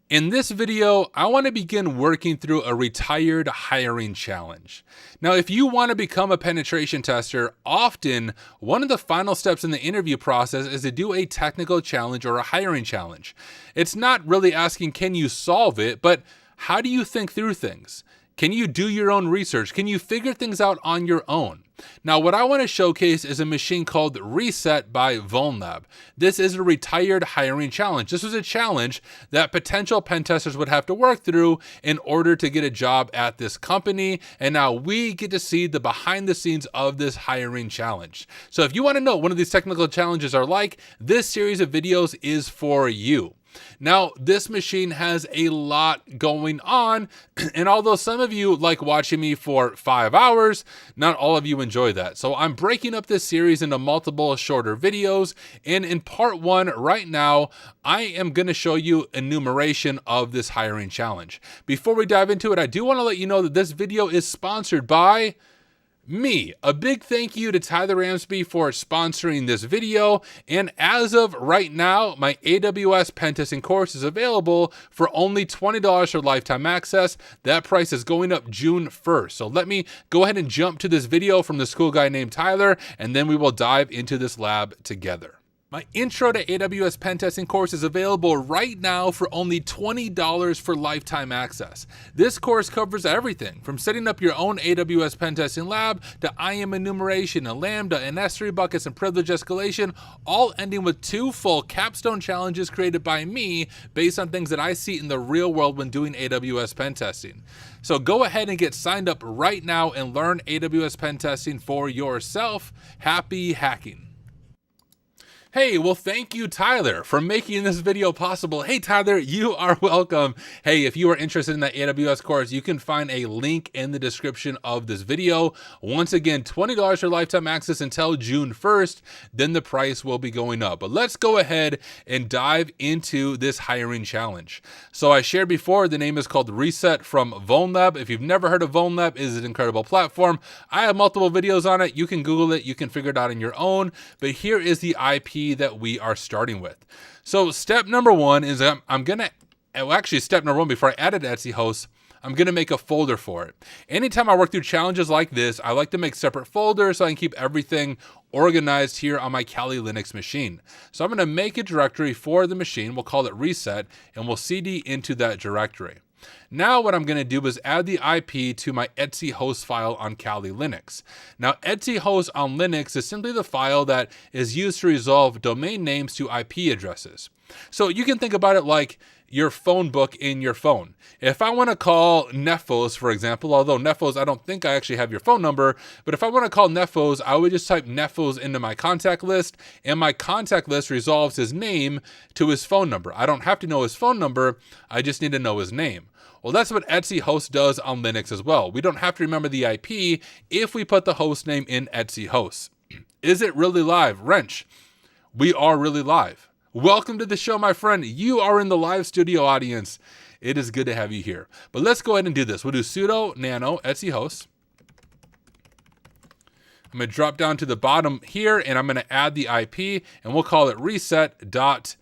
In this video, I want to begin working through a retired hiring challenge. Now, if you want to become a penetration tester, often one of the final steps in the interview process is to do a technical challenge or a hiring challenge. It's not really asking, can you solve it, but how do you think through things? Can you do your own research? Can you figure things out on your own? Now, what I want to showcase is a machine called Reset by Volab. This is a retired hiring challenge. This was a challenge that potential pen testers would have to work through in order to get a job at this company. And now we get to see the behind the scenes of this hiring challenge. So if you want to know what one of these technical challenges are like, this series of videos is for you. Now, this machine has a lot going on, and although some of you like watching me for 5 hours, not all of you enjoy that. So I'm breaking up this series into multiple shorter videos, and in part 1 right now, I am going to show you enumeration of this hiring challenge. Before we dive into it, I do want to let you know that this video is sponsored by me. A big thank you to Tyler Ramsbey for sponsoring this video. And as of right now, my AWS pentesting course is available for only $20 for lifetime access. That price is going up June 1st. So let me go ahead and jump to this video from this cool guy named Tyler, and then we will dive into this lab together. My Intro to AWS Pentesting course is available right now for only $20 for lifetime access. This course covers everything from setting up your own AWS Pentesting lab to IAM enumeration and Lambda and S3 buckets and privilege escalation, all ending with 2 full capstone challenges created by me based on things that I see in the real world when doing AWS pentesting. So go ahead and get signed up right now and learn AWS pentesting for yourself. Happy hacking. Hey, well, thank you, Tyler, for making this video possible. Hey, Tyler, you are welcome. Hey, if you are interested in that AWS course, you can find a link in the description of this video. Once again, $20 for lifetime access until June 1st, then the price will be going up. But let's go ahead and dive into this hiring challenge. So I shared before, the name is called Reset from Volab. If you've never heard of Volab, it is an incredible platform. I have multiple videos on it. You can Google it. You can figure it out on your own. But here is the IP that we are starting with. So step number 1 is step number 1, before I added Etsy host, I'm going to make a folder for it. Anytime I work through challenges like this, I like to make separate folders so I can keep everything organized here on my Kali Linux machine. So I'm going to make a directory for the machine. We'll call it Reset, and we'll cd into that directory. Now what I'm going to do is add the IP to my Etsy host file on Kali Linux. Now Etsy host on Linux is simply the file that is used to resolve domain names to IP addresses. So you can think about it like your phone book in your phone. If I want to call Nefos, for example, although Nefos, I don't think I actually have your phone number, but if I want to call Nefos, I would just type Nefos into my contact list, and my contact list resolves his name to his phone number. I don't have to know his phone number, I just need to know his name. Well, that's what Etsy host does on Linux as well. We don't have to remember the IP if we put the host name in Etsy host. Is it really live? Wrench, we are really live. Welcome to the show, my friend. You are in the live studio audience. It is good to have you here. But let's go ahead and do this. We'll do sudo nano Etsy host. I'm going to drop down to the bottom here, and I'm going to add the IP, and we'll call it reset.vl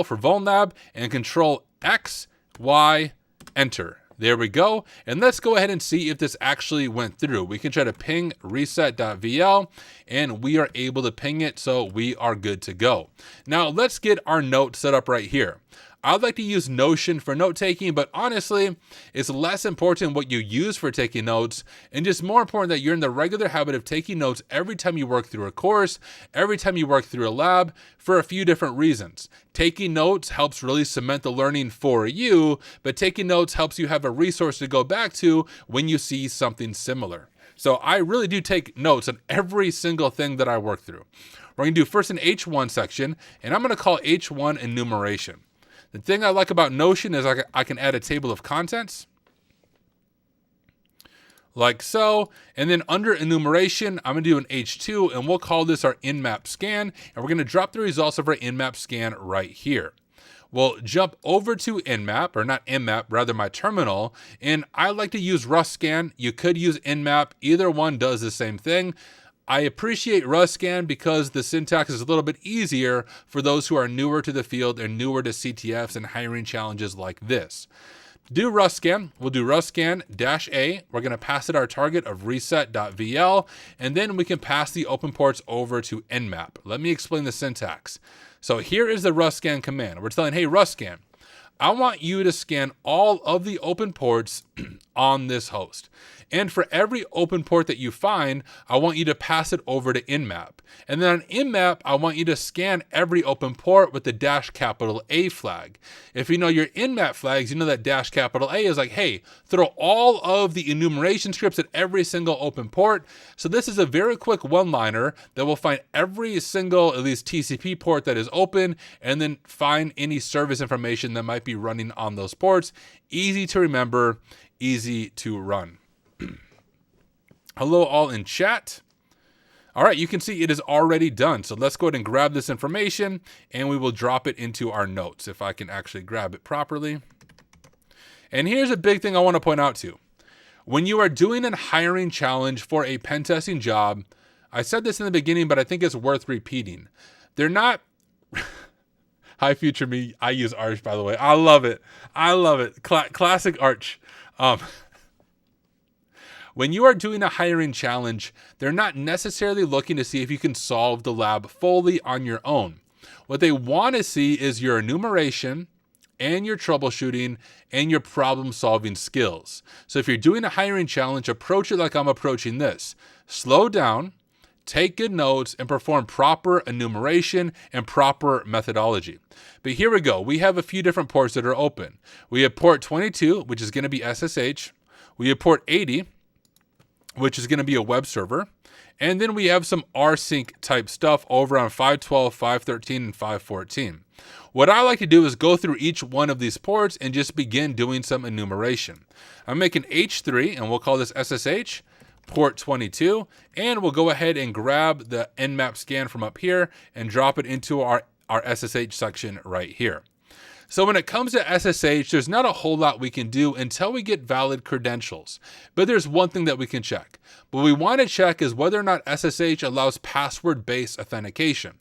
for Volab, and control X, Y, enter. There we go. And let's go ahead and see if this actually went through. We can try to ping reset.vl, and we are able to ping it, so we are good to go. Now let's get our note set up right here. I'd like to use Notion for note taking, but honestly, it's less important what you use for taking notes, and just more important that you're in the regular habit of taking notes every time you work through a course, every time you work through a lab, for a few different reasons. Taking notes helps really cement the learning for you, but taking notes helps you have a resource to go back to when you see something similar. So I really do take notes on every single thing that I work through. We're going to do first an H1 section, and I'm going to call H1 enumeration. The thing I like about Notion is I can add a table of contents. like so. And then under enumeration, I'm going to do an H2, and we'll call this our nmap scan. And we're going to drop the results of our nmap scan right here. We'll jump over to nmap, or not nmap, rather my terminal. And I like to use RustScan. You could use nmap. Either one does the same thing. I appreciate RustScan because the syntax is a little bit easier for those who are newer to the field and newer to CTFs and hiring challenges like this. To do RustScan, we'll do RustScan-A. We're going to pass it our target of reset.vl, and then we can pass the open ports over to nmap. Let me explain the syntax. So here is the RustScan command. We're telling, hey, RustScan, I want you to scan all of the open ports on this host. And for every open port that you find, I want you to pass it over to nmap. And then on nmap, I want you to scan every open port with the -A flag. If you know your nmap flags, you know that -A is like, hey, throw all of the enumeration scripts at every single open port. So this is a very quick one-liner that will find every single, at least TCP port that is open, and then find any service information that might be running on those ports. Easy to remember, easy to run. Hello all in chat. All right, you can see it is already done. So let's go ahead and grab this information and we will drop it into our notes if I can actually grab it properly. And here's a big thing I want to point out too. When you are doing a hiring challenge for a pen testing job, I said this in the beginning, but I think it's worth repeating. They're not... Hi, future me. I use Arch, by the way. I love it. I love it. Classic Arch. When you are doing a hiring challenge, they're not necessarily looking to see if you can solve the lab fully on your own. What they want to see is your enumeration and your troubleshooting and your problem-solving skills. So if you're doing a hiring challenge, approach it like I'm approaching this. Slow down, take good notes, and perform proper enumeration and proper methodology. But here we go. We have a few different ports that are open. We have port 22, which is going to be SSH. We have port 80, which is going to be a web server. And then we have some rsync type stuff over on 512, 513, and 514. What I like to do is go through each one of these ports and just begin doing some enumeration. I'm making H3, and we'll call this SSH, port 22, and we'll go ahead and grab the nmap scan from up here and drop it into our SSH section right here. So when it comes to SSH, there's not a whole lot we can do until we get valid credentials. But there's one thing that we can check. What we want to check is whether or not SSH allows password-based authentication.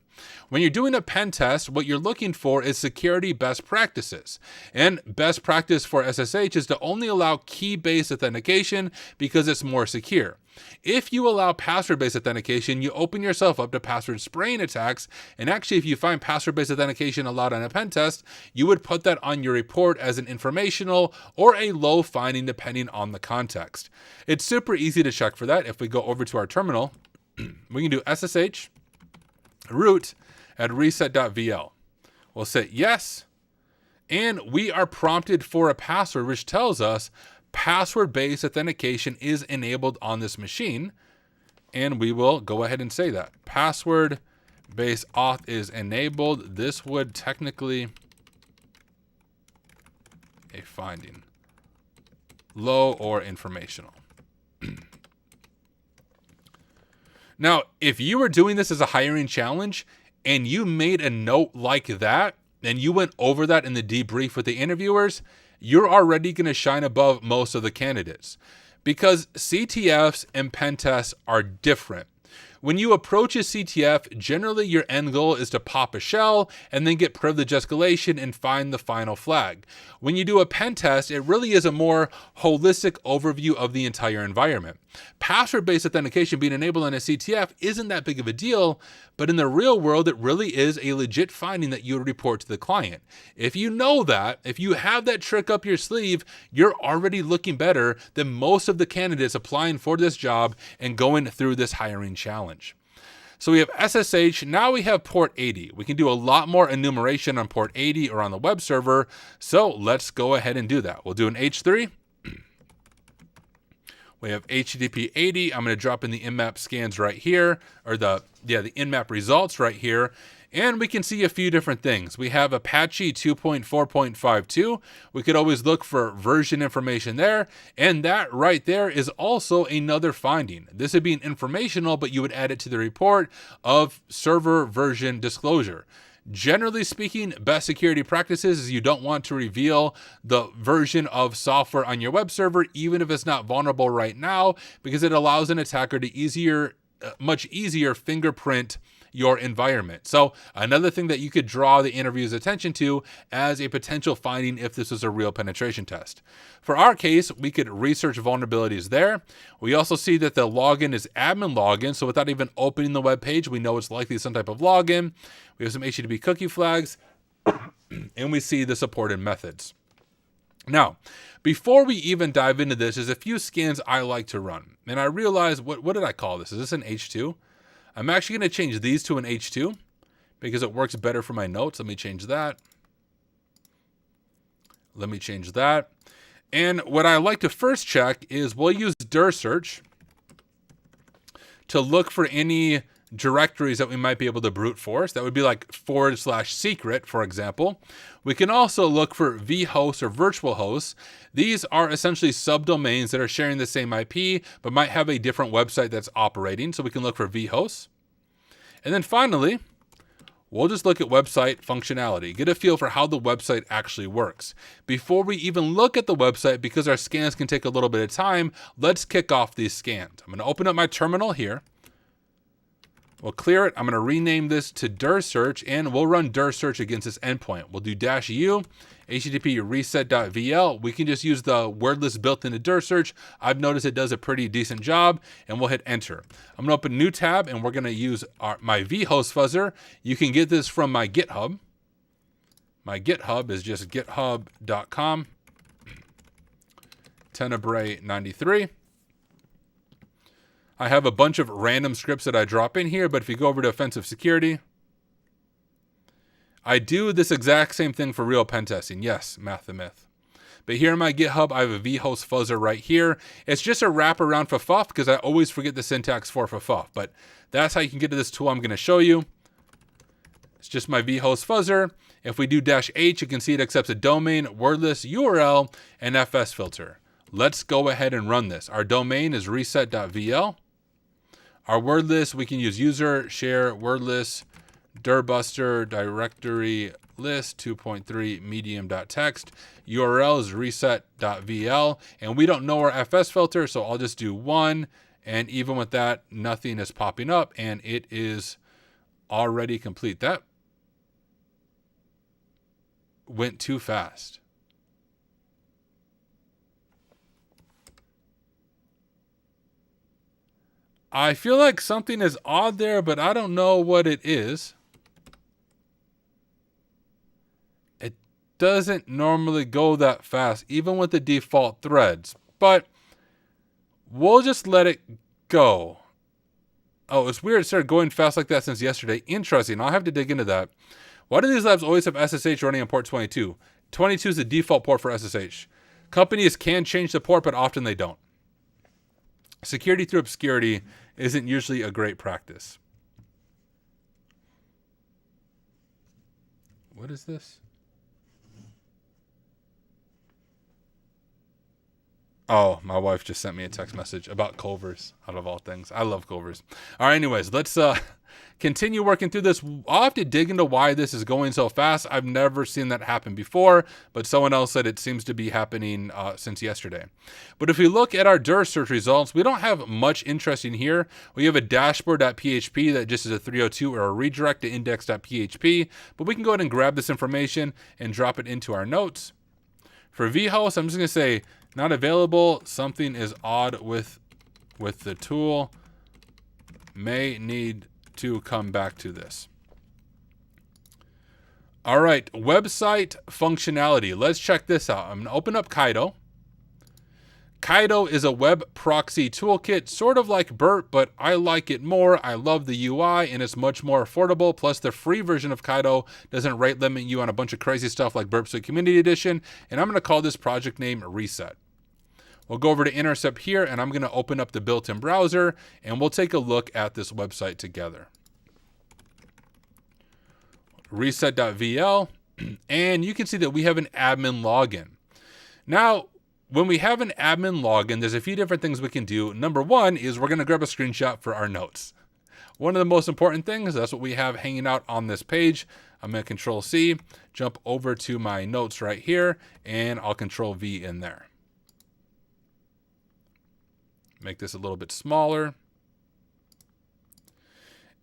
When you're doing a pen test, what you're looking for is security best practices. And best practice for SSH is to only allow key-based authentication because it's more secure. If you allow password-based authentication, you open yourself up to password spraying attacks. And actually, if you find password-based authentication allowed on a pen test, you would put that on your report as an informational or a low finding depending on the context. It's super easy to check for that. If we go over to our terminal, we can do SSH root at reset.vl. We'll say yes, and we are prompted for a password, which tells us password-based authentication is enabled on this machine, and we will go ahead and say that. Password-based auth is enabled. This would technically a finding, low or informational. Now, if you were doing this as a hiring challenge and you made a note like that and you went over that in the debrief with the interviewers, you're already going to shine above most of the candidates because CTFs and pen tests are different. When you approach a CTF, generally your end goal is to pop a shell and then get privilege escalation and find the final flag. When you do a pen test, it really is a more holistic overview of the entire environment. Password-based authentication being enabled on a CTF isn't that big of a deal, but in the real world, it really is a legit finding that you would report to the client. If you know that, if you have that trick up your sleeve, you're already looking better than most of the candidates applying for this job and going through this hiring challenge. So we have SSH, now we have port 80. We can do a lot more enumeration on port 80 or on the web server, so let's go ahead and do that. We'll do an H3. We have HTTP 80. I'm going to drop in the nmap scans right here, or the nmap results right here. And we can see a few different things. We have Apache 2.4.52. We could always look for version information there. And that right there is also another finding. This would be an informational, but you would add it to the report of server version disclosure. Generally speaking, best security practices is you don't want to reveal the version of software on your web server, even if it's not vulnerable right now, because it allows an attacker to much easier fingerprint your environment. So another thing that you could draw the interviewer's attention to as a potential finding if this was a real penetration test. For our case, we could research vulnerabilities there. We also see that the login is admin login, so without even opening the web page, we know it's likely some type of login. We have some HTTP cookie flags, and we see the supported methods. Now, before we even dive into this, there's a few scans I like to run. And I realize, what did I call this? Is this an H2? I'm actually going to change these to an H2 because it works better for my notes. Let me change that. Let me change that. And what I like to first check is we'll use dir search to look for any directories that we might be able to brute force. That would be like /secret, for example. We can also look for vhosts or virtual hosts. These are essentially subdomains that are sharing the same IP, but might have a different website that's operating. So we can look for vhosts. And then finally, we'll just look at website functionality, get a feel for how the website actually works. Before we even look at the website, because our scans can take a little bit of time, let's kick off these scans. I'm going to open up my terminal here. We'll clear it. I'm going to rename this to dir search, and we'll run dir search against this endpoint. We'll do -u, http reset.vl. We can just use the wordless built into dir search. I've noticed it does a pretty decent job, and we'll hit enter. I'm going to open a new tab, and we're going to use my vhost fuzzer. You can get this from my GitHub. My GitHub is just github.com, Tenebrae93. I have a bunch of random scripts that I drop in here, but if you go over to offensive security, I do this exact same thing for real pen testing. Yes, math the myth. But here in my GitHub, I have a vhost fuzzer right here. It's just a wraparound for FUF because I always forget the syntax for FUF. But that's how you can get to this tool I'm going to show you. It's just my vhost fuzzer. If we do -h, you can see it accepts a domain, wordless, URL, and FS filter. Let's go ahead and run this. Our domain is reset.vl. Our wordless, we can use user, share, wordless, dirbuster, directory list, 2.3, medium.txt. URL is reset.vl. And we don't know our FS filter, so I'll just do 1. And even with that, nothing is popping up, and it is already complete. That went too fast. I feel like something is odd there, but I don't know what it is. It doesn't normally go that fast, even with the default threads, but we'll just let it go. Oh, it's weird it started going fast like that since yesterday. Interesting. I'll have to dig into that. Why do these labs always have SSH running on port 22? 22 is the default port for SSH. Companies can change the port, but often they don't. Security through obscurity isn't usually a great practice. What is this? Oh, my wife just sent me a text message about Culvers, out of all things. I love Culvers. All right, anyways, let's continue working through this. I'll have to dig into why this is going so fast. I've never seen that happen before, but someone else said it seems to be happening since yesterday. But if we look at our dir search results, we don't have much interesting here. We have a dashboard.php that just is a 302 or a redirect to index.php, but we can go ahead and grab this information and drop it into our notes. For vhost, I'm just going to say not available. Something is odd with the tool. May need to come back to this. All right, website functionality. Let's check this out. I'm going to open up Kaido. Kaido is a web proxy toolkit, sort of like Burp, but I like it more. I love the UI, and it's much more affordable. Plus, the free version of Kaido doesn't rate limit you on a bunch of crazy stuff like Burp Suite Community Edition, and I'm going to call this project name Reset. We'll go over to Intercept here, and I'm going to open up the built-in browser, and we'll take a look at this website together. reset.vl, and you can see that we have an admin login. Now, when we have an admin login, there's a few different things we can do. Number one is we're going to grab a screenshot for our notes. One of the most important things, that's what we have hanging out on this page. I'm going to Control C, jump over to my notes right here, and I'll Control V in there. Make this a little bit smaller.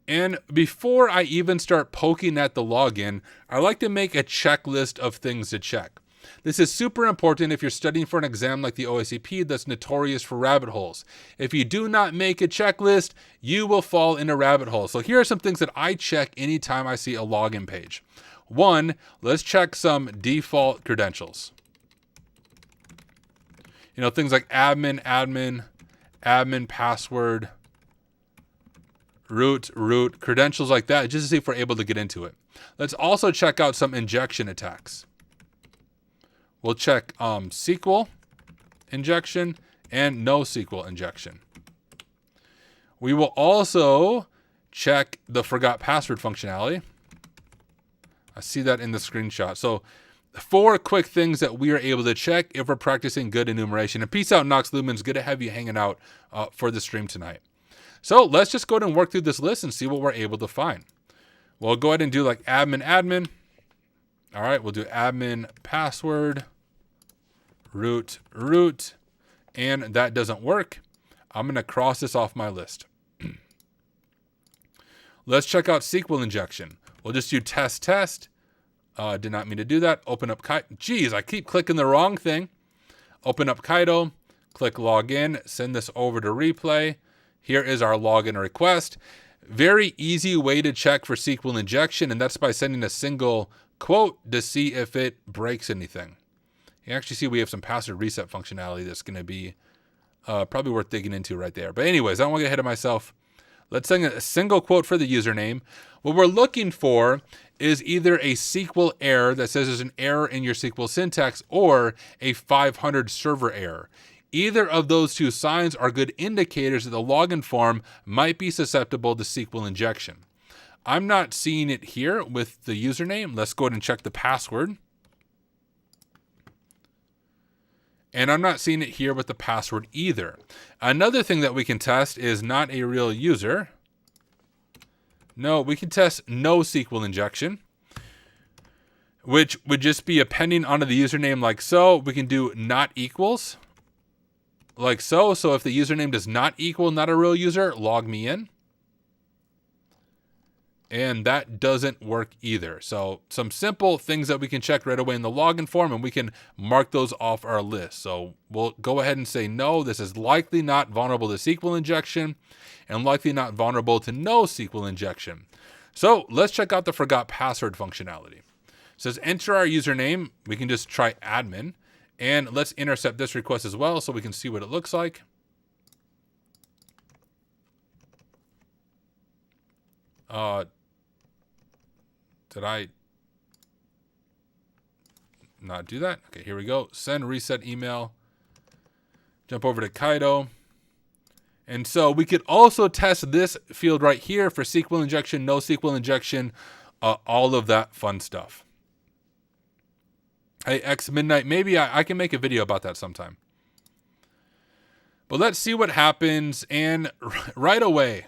And before I even start poking at the login, I like to make a checklist of things to check. This is super important if you're studying for an exam like the OSCP that's notorious for rabbit holes. If you do not make a checklist, you will fall in a rabbit hole. So here are some things that I check anytime I see a login page. One, let's check some default credentials. You know, things like admin, password, root, credentials like that, just to see if we're able to get into it. Let's also check out some injection attacks. We'll check SQL injection and NoSQL injection. We will also check the forgot password functionality. I see that in the screenshot. So 4 quick things that we are able to check if we're practicing good enumeration. And peace out, Nox Lumens. Good to have you hanging out for the stream tonight. So let's just go ahead and work through this list and see what we're able to find. We'll go ahead and do like admin. All right, we'll do admin password, root, and that doesn't work. I'm going to cross this off my list. Let's check out SQL injection. We'll just do test. Did not mean to do that. Open up Kaido. Geez, I keep clicking the wrong thing. Open up Kaido, click login, send this over to replay. Here is our login request. Very easy way to check for SQL injection, and that's by sending a single quote to see if it breaks anything. You actually see we have some password reset functionality that's going to be probably worth digging into right there. But anyways, I don't want to get ahead of myself. Let's send a single quote for the username. What we're looking for is either a SQL error that says there's an error in your SQL syntax or a 500 server error. Either of those two signs are good indicators that the login form might be susceptible to SQL injection. I'm not seeing it here with the username. Let's go ahead and check the password. And I'm not seeing it here with the password either. Another thing that we can test is not a real user. No, we can test NoSQL injection, which would just be appending onto the username like so. We can do not equals like so. So if the username does not equal not a real user, log me in. And that doesn't work either. So some simple things that we can check right away in the login form, and we can mark those off our list. So we'll go ahead and say, no, this is likely not vulnerable to SQL injection and likely not vulnerable to NoSQL injection. So let's check out the forgot password functionality. It says enter our username. We can just try admin, and let's intercept this request as well so we can see what it looks like. Did I not do that? Okay, here we go. Send reset email. Jump over to Kaido. And so we could also test this field right here for SQL injection, NoSQL injection, all of that fun stuff. Hey, X Midnight, maybe I can make a video about that sometime. But let's see what happens. And right away,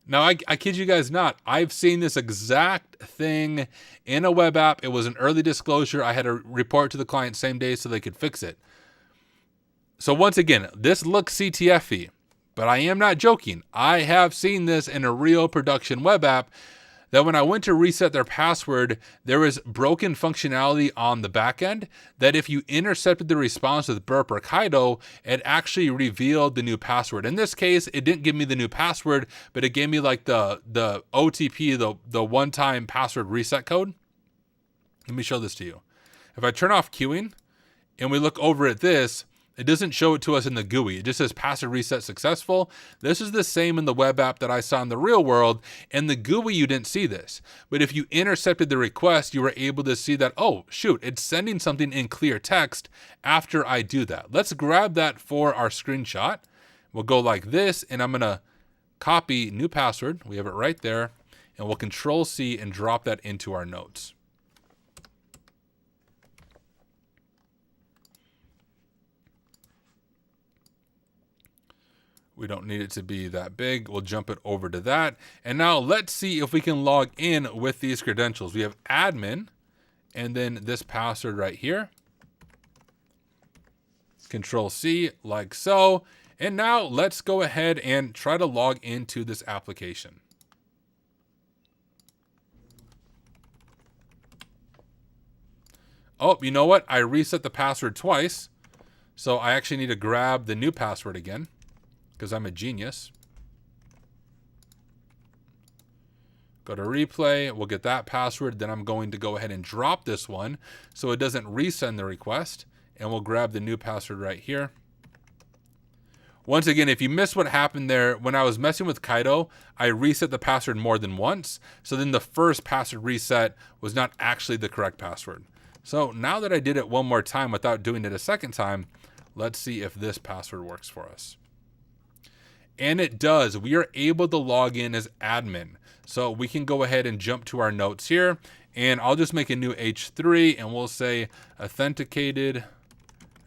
now, I kid you guys not, I've seen this exact thing in a web app. It was an early disclosure. I had to report to the client same day so they could fix it. So once again, this looks CTF-y, but I am not joking. I have seen this in a real production web app that when I went to reset their password, there was broken functionality on the back end that if you intercepted the response with burp or Kaido, it actually revealed the new password. In this case, it didn't give me the new password, but it gave me like the OTP, the one-time password reset code. Let me show this to you. If I turn off queuing and we look over at this, it doesn't show it to us in the GUI. It just says password reset successful. This is the same in the web app that I saw in the real world. In the GUI, you didn't see this. But if you intercepted the request, you were able to see that, oh, shoot, it's sending something in clear text after I do that. Let's grab that for our screenshot. We'll go like this, and I'm going to copy new password. We have it right there. and we'll Control C and drop that into our notes. We don't need it to be that big. We'll jump it over to that. And now let's see if we can log in with these credentials. We have admin and then this password right here. Control C like so. And now let's go ahead and try to log into this application. Oh, you know what? I reset the password twice. So I actually need to grab the new password again, because I'm a genius. Go to replay, we'll get that password, then I'm going to go ahead and drop this one so it doesn't resend the request, and we'll grab the new password right here. Once again, if you missed what happened there, when I was messing with Kaido, I reset the password more than once, so then the first password reset was not actually the correct password. So now that I did it one more time without doing it a second time, let's see if this password works for us. And it does. We are able to log in as admin. So we can go ahead and jump to our notes here. And I'll just make a new H3 and we'll say authenticated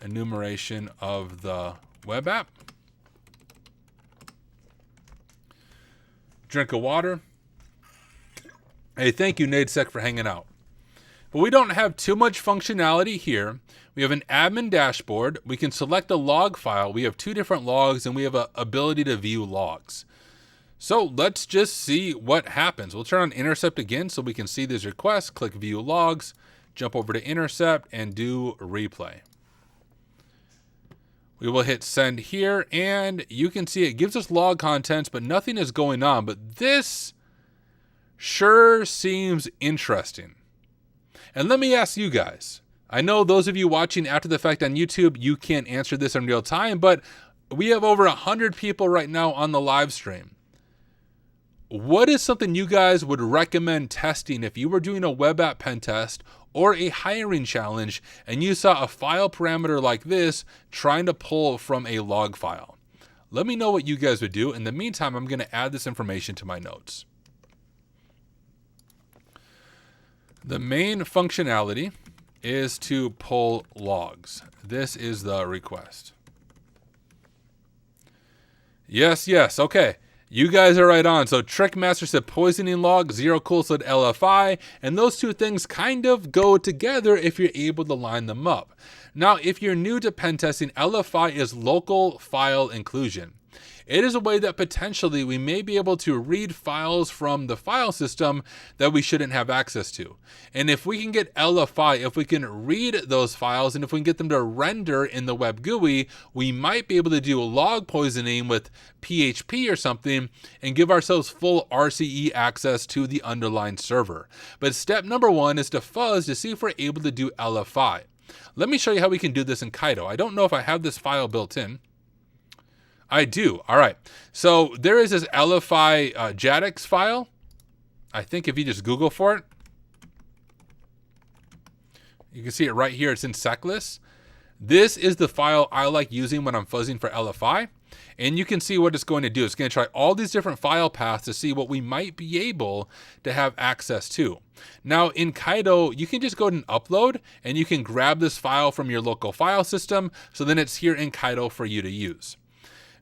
enumeration of the web app. Drink of water. Hey, thank you, NadeSec, for hanging out. But we don't have too much functionality here. We have an admin dashboard. We can select a log file. We have 2 different logs and we have an ability to view logs. So let's just see what happens. We'll turn on intercept again so we can see these requests. Click view logs, jump over to intercept and do replay. We will hit send here and you can see it gives us log contents, but nothing is going on. But this sure seems interesting. And let me ask you guys, I know those of you watching after the fact on YouTube, you can't answer this in real time, but we have over 100 people right now on the live stream. What is something you guys would recommend testing if you were doing a web app pen test or a hiring challenge and you saw a file parameter like this trying to pull from a log file? Let me know what you guys would do. In the meantime, I'm going to add this information to my notes. The main functionality is to pull logs. This is the request. Yes, okay. You guys are right on. So Trickmaster said poisoning log, Zero Cool said LFI, and those 2 things kind of go together if you're able to line them up. Now, if you're new to pen testing, LFI is local file inclusion. It is a way that potentially we may be able to read files from the file system that we shouldn't have access to. And if we can get LFI, if we can read those files and if we can get them to render in the web GUI, we might be able to do log poisoning with PHP or something and give ourselves full RCE access to the underlying server. But step number 1 is to fuzz to see if we're able to do LFI. Let me show you how we can do this in Kaido. I don't know if I have this file built in. I do. All right. So there is this LFI JADX file. I think if you just Google for it, you can see it right here. It's in seclist. This is the file I like using when I'm fuzzing for LFI. And you can see what it's going to do. It's going to try all these different file paths to see what we might be able to have access to. Now in Kaido, you can just go ahead and upload and you can grab this file from your local file system. So then it's here in Kaido for you to use.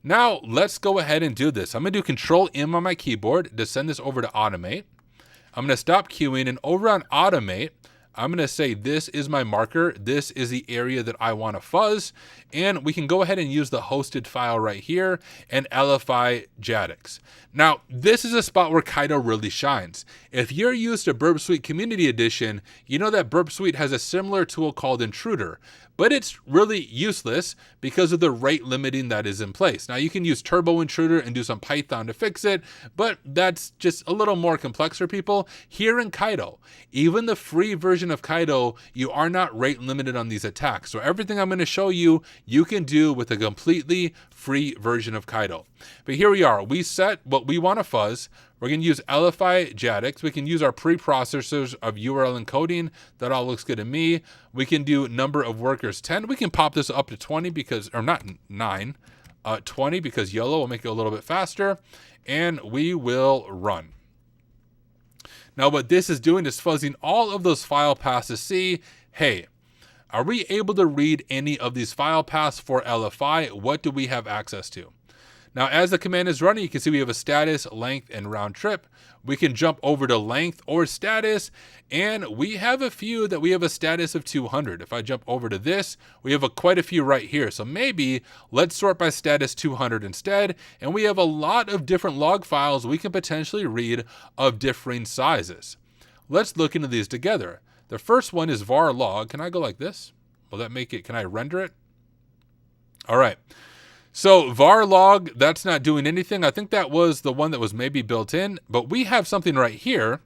Now let's go ahead and do this. I'm going to do Control M on my keyboard to send this over to automate. I'm going to stop queuing and over on automate, I'm going to say this is my marker. This is the area that I want to fuzz. And we can go ahead and use the hosted file right here and LFI JADX. Now, this is a spot where Kaido really shines. If you're used to Burp Suite Community Edition, you know that Burp Suite has a similar tool called Intruder, but it's really useless because of the rate limiting that is in place. Now, you can use Turbo Intruder and do some Python to fix it, but that's just a little more complex for people. Here in Kaido, even the free version of Kaido, you are not rate limited on these attacks. So everything I'm going to show you, you can do with a completely free version of Kaido. But here we are. We set what we want to fuzz. We're going to use LFI JADX. We can use our preprocessors of URL encoding. That all looks good to me. We can do number of workers 10. We can pop this up to 20 because, or not 9, 20 because YOLO will make it a little bit faster. And we will run. Now what this is doing is fuzzing all of those file paths to see, hey, are we able to read any of these file paths for LFI? What do we have access to? Now, as the command is running, you can see we have a status, length, and round trip. We can jump over to length or status, and we have a few that we have a status of 200. If I jump over to this, we have quite a few right here. So maybe let's sort by status 200 instead, and we have a lot of different log files we can potentially read of differing sizes. Let's look into these together. The first one is var log. Can I go like this? Will that make it, can I render it? All right. So var log, that's not doing anything. I think that was the one that was maybe built in, but we have something right here.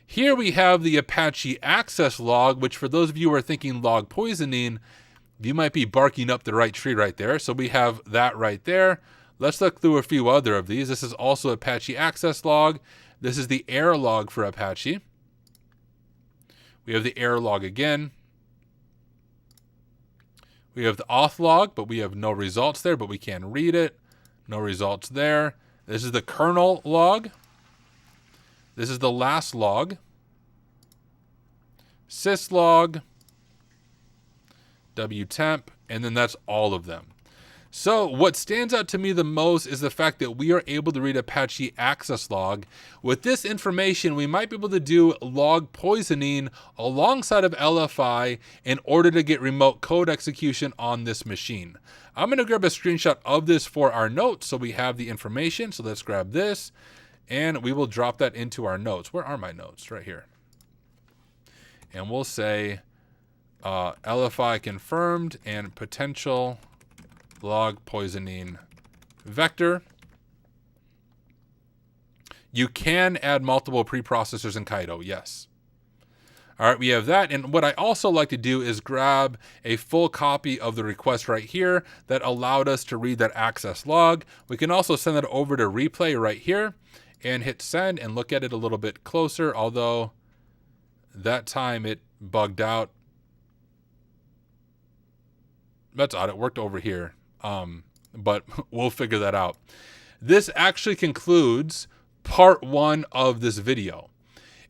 Here we have the Apache access log, which for those of you who are thinking log poisoning, you might be barking up the right tree right there. So we have that right there. Let's look through a few other of these. This is also Apache access log. This is the error log for Apache. We have the error log again. We have the auth log, but we have no results there, but we can read it. No results there. This is the kernel log. This is the last log. Syslog, wtemp, and then that's all of them. So what stands out to me the most is the fact that we are able to read Apache access log. With this information, we might be able to do log poisoning alongside of LFI in order to get remote code execution on this machine. I'm going to grab a screenshot of this for our notes so we have the information. So let's grab this and we will drop that into our notes. Where are my notes? Right here. And we'll say LFI confirmed and potential log poisoning vector. You can add multiple preprocessors in Kaido, yes. All right, we have that. And what I also like to do is grab a full copy of the request right here that allowed us to read that access log. We can also send that over to replay right here and hit send and look at it a little bit closer, although that time it bugged out. That's odd, it worked over here. But we'll figure that out. This actually concludes part 1 of this video.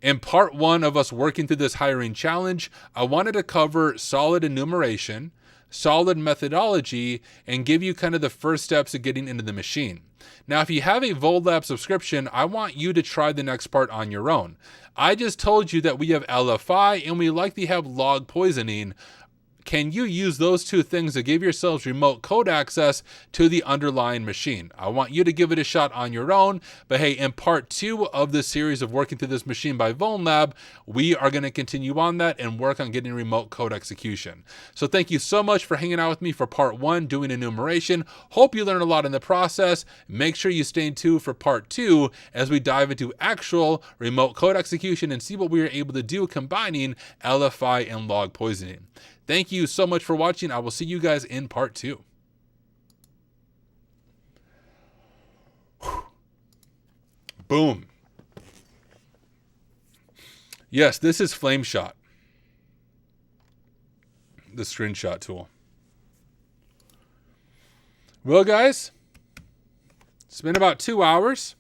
In part 1 of us working through this hiring challenge, I wanted to cover solid enumeration, solid methodology, and give you kind of the first steps of getting into the machine. Now, if you have a Volab subscription, I want you to try the next part on your own. I just told you that we have LFI and we likely have log poisoning. Can you use those two things to give yourselves remote code access to the underlying machine? I want you to give it a shot on your own. But hey, in part 2 of this series of working through this machine by Volab, we are going to continue on that and work on getting remote code execution. So thank you so much for hanging out with me for part 1, doing enumeration. Hope you learned a lot in the process. Make sure you stay tuned for part 2 as we dive into actual remote code execution and see what we are able to do combining LFI and log poisoning. Thank you so much for watching. I will see you guys in part 2. Boom. Yes, this is FlameShot, the screenshot tool. Well, guys, it's been about 2 hours.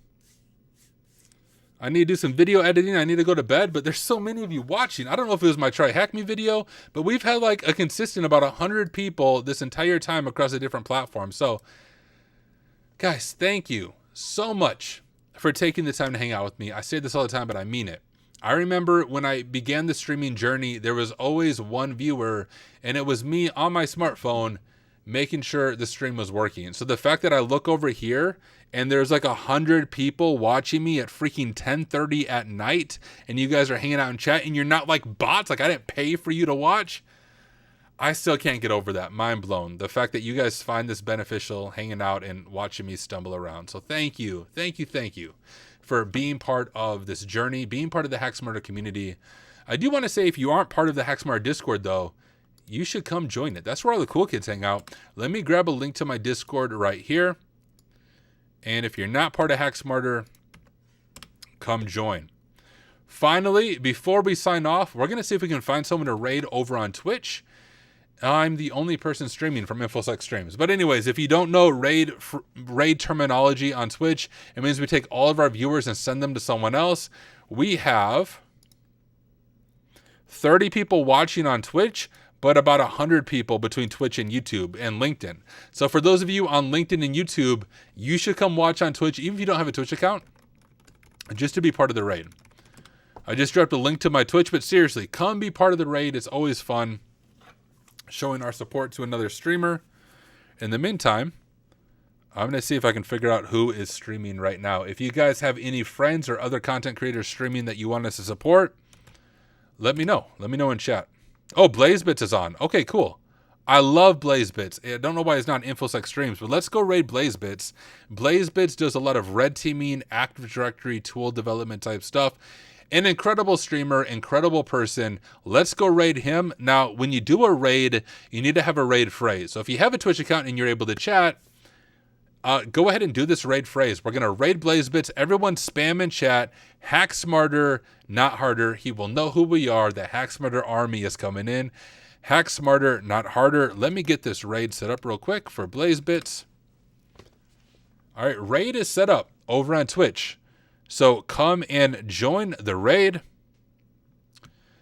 I need to do some video editing. I need to go to bed, but there's so many of you watching. I don't know if it was my Try Hack Me video, but we've had like a consistent about 100 people this entire time across the different platforms. So, guys, thank you so much for taking the time to hang out with me. I say this all the time, but I mean it. I remember when I began the streaming journey, there was always one viewer, and it was me on my smartphone making sure the stream was working. So the fact that I look over here and there's like 100 people watching me at freaking 10:30 at night, and you guys are hanging out in chat, and you're not like bots, like I didn't pay for you to watch. I still can't get over that. Mind blown. The fact that you guys find this beneficial, hanging out and watching me stumble around. So thank you for being part of this journey, being part of the Hack Smarter community. I do want to say, if you aren't part of the Hack Smarter Discord though, you should come join it. That's where all the cool kids hang out. Let me grab a link to my Discord right here. And if you're not part of Hack Smarter, come join. Finally, before we sign off, we're going to see if we can find someone to raid over on Twitch. I'm the only person streaming from InfoSec Streams. But anyways, if you don't know raid terminology on Twitch, it means we take all of our viewers and send them to someone else. We have 30 people watching on Twitch, but about 100 people between Twitch and YouTube and LinkedIn. So for those of you on LinkedIn and YouTube, you should come watch on Twitch, even if you don't have a Twitch account, just to be part of the raid. I just dropped a link to my Twitch, but seriously, come be part of the raid. It's always fun showing our support to another streamer. In the meantime, I'm going to see if I can figure out who is streaming right now. If you guys have any friends or other content creators streaming that you want us to support, let me know. Let me know in chat. Oh, BlazeBits is on. Okay, cool. I love BlazeBits. I don't know why it's not InfoSec Streams, but let's go raid BlazeBits. BlazeBits does a lot of red teaming, Active Directory, tool development type stuff. An incredible streamer, incredible person. Let's go raid him. Now, when you do a raid, you need to have a raid phrase. So if you have a Twitch account and you're able to chat, go ahead and do this raid phrase. We're going to raid BlazeBits. Everyone spam in chat. Hack smarter, not harder. He will know who we are. The Hack Smarter army is coming in. Hack smarter, not harder. Let me get this raid set up real quick for BlazeBits. All right, raid is set up over on Twitch. So come and join the raid.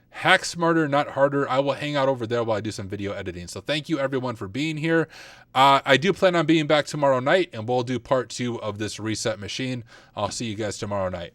Hack smarter, not harder. I will hang out over there while I do some video editing. So thank you everyone for being here. I do plan on being back tomorrow night, and we'll do part 2 of this reset machine. I'll see you guys tomorrow night.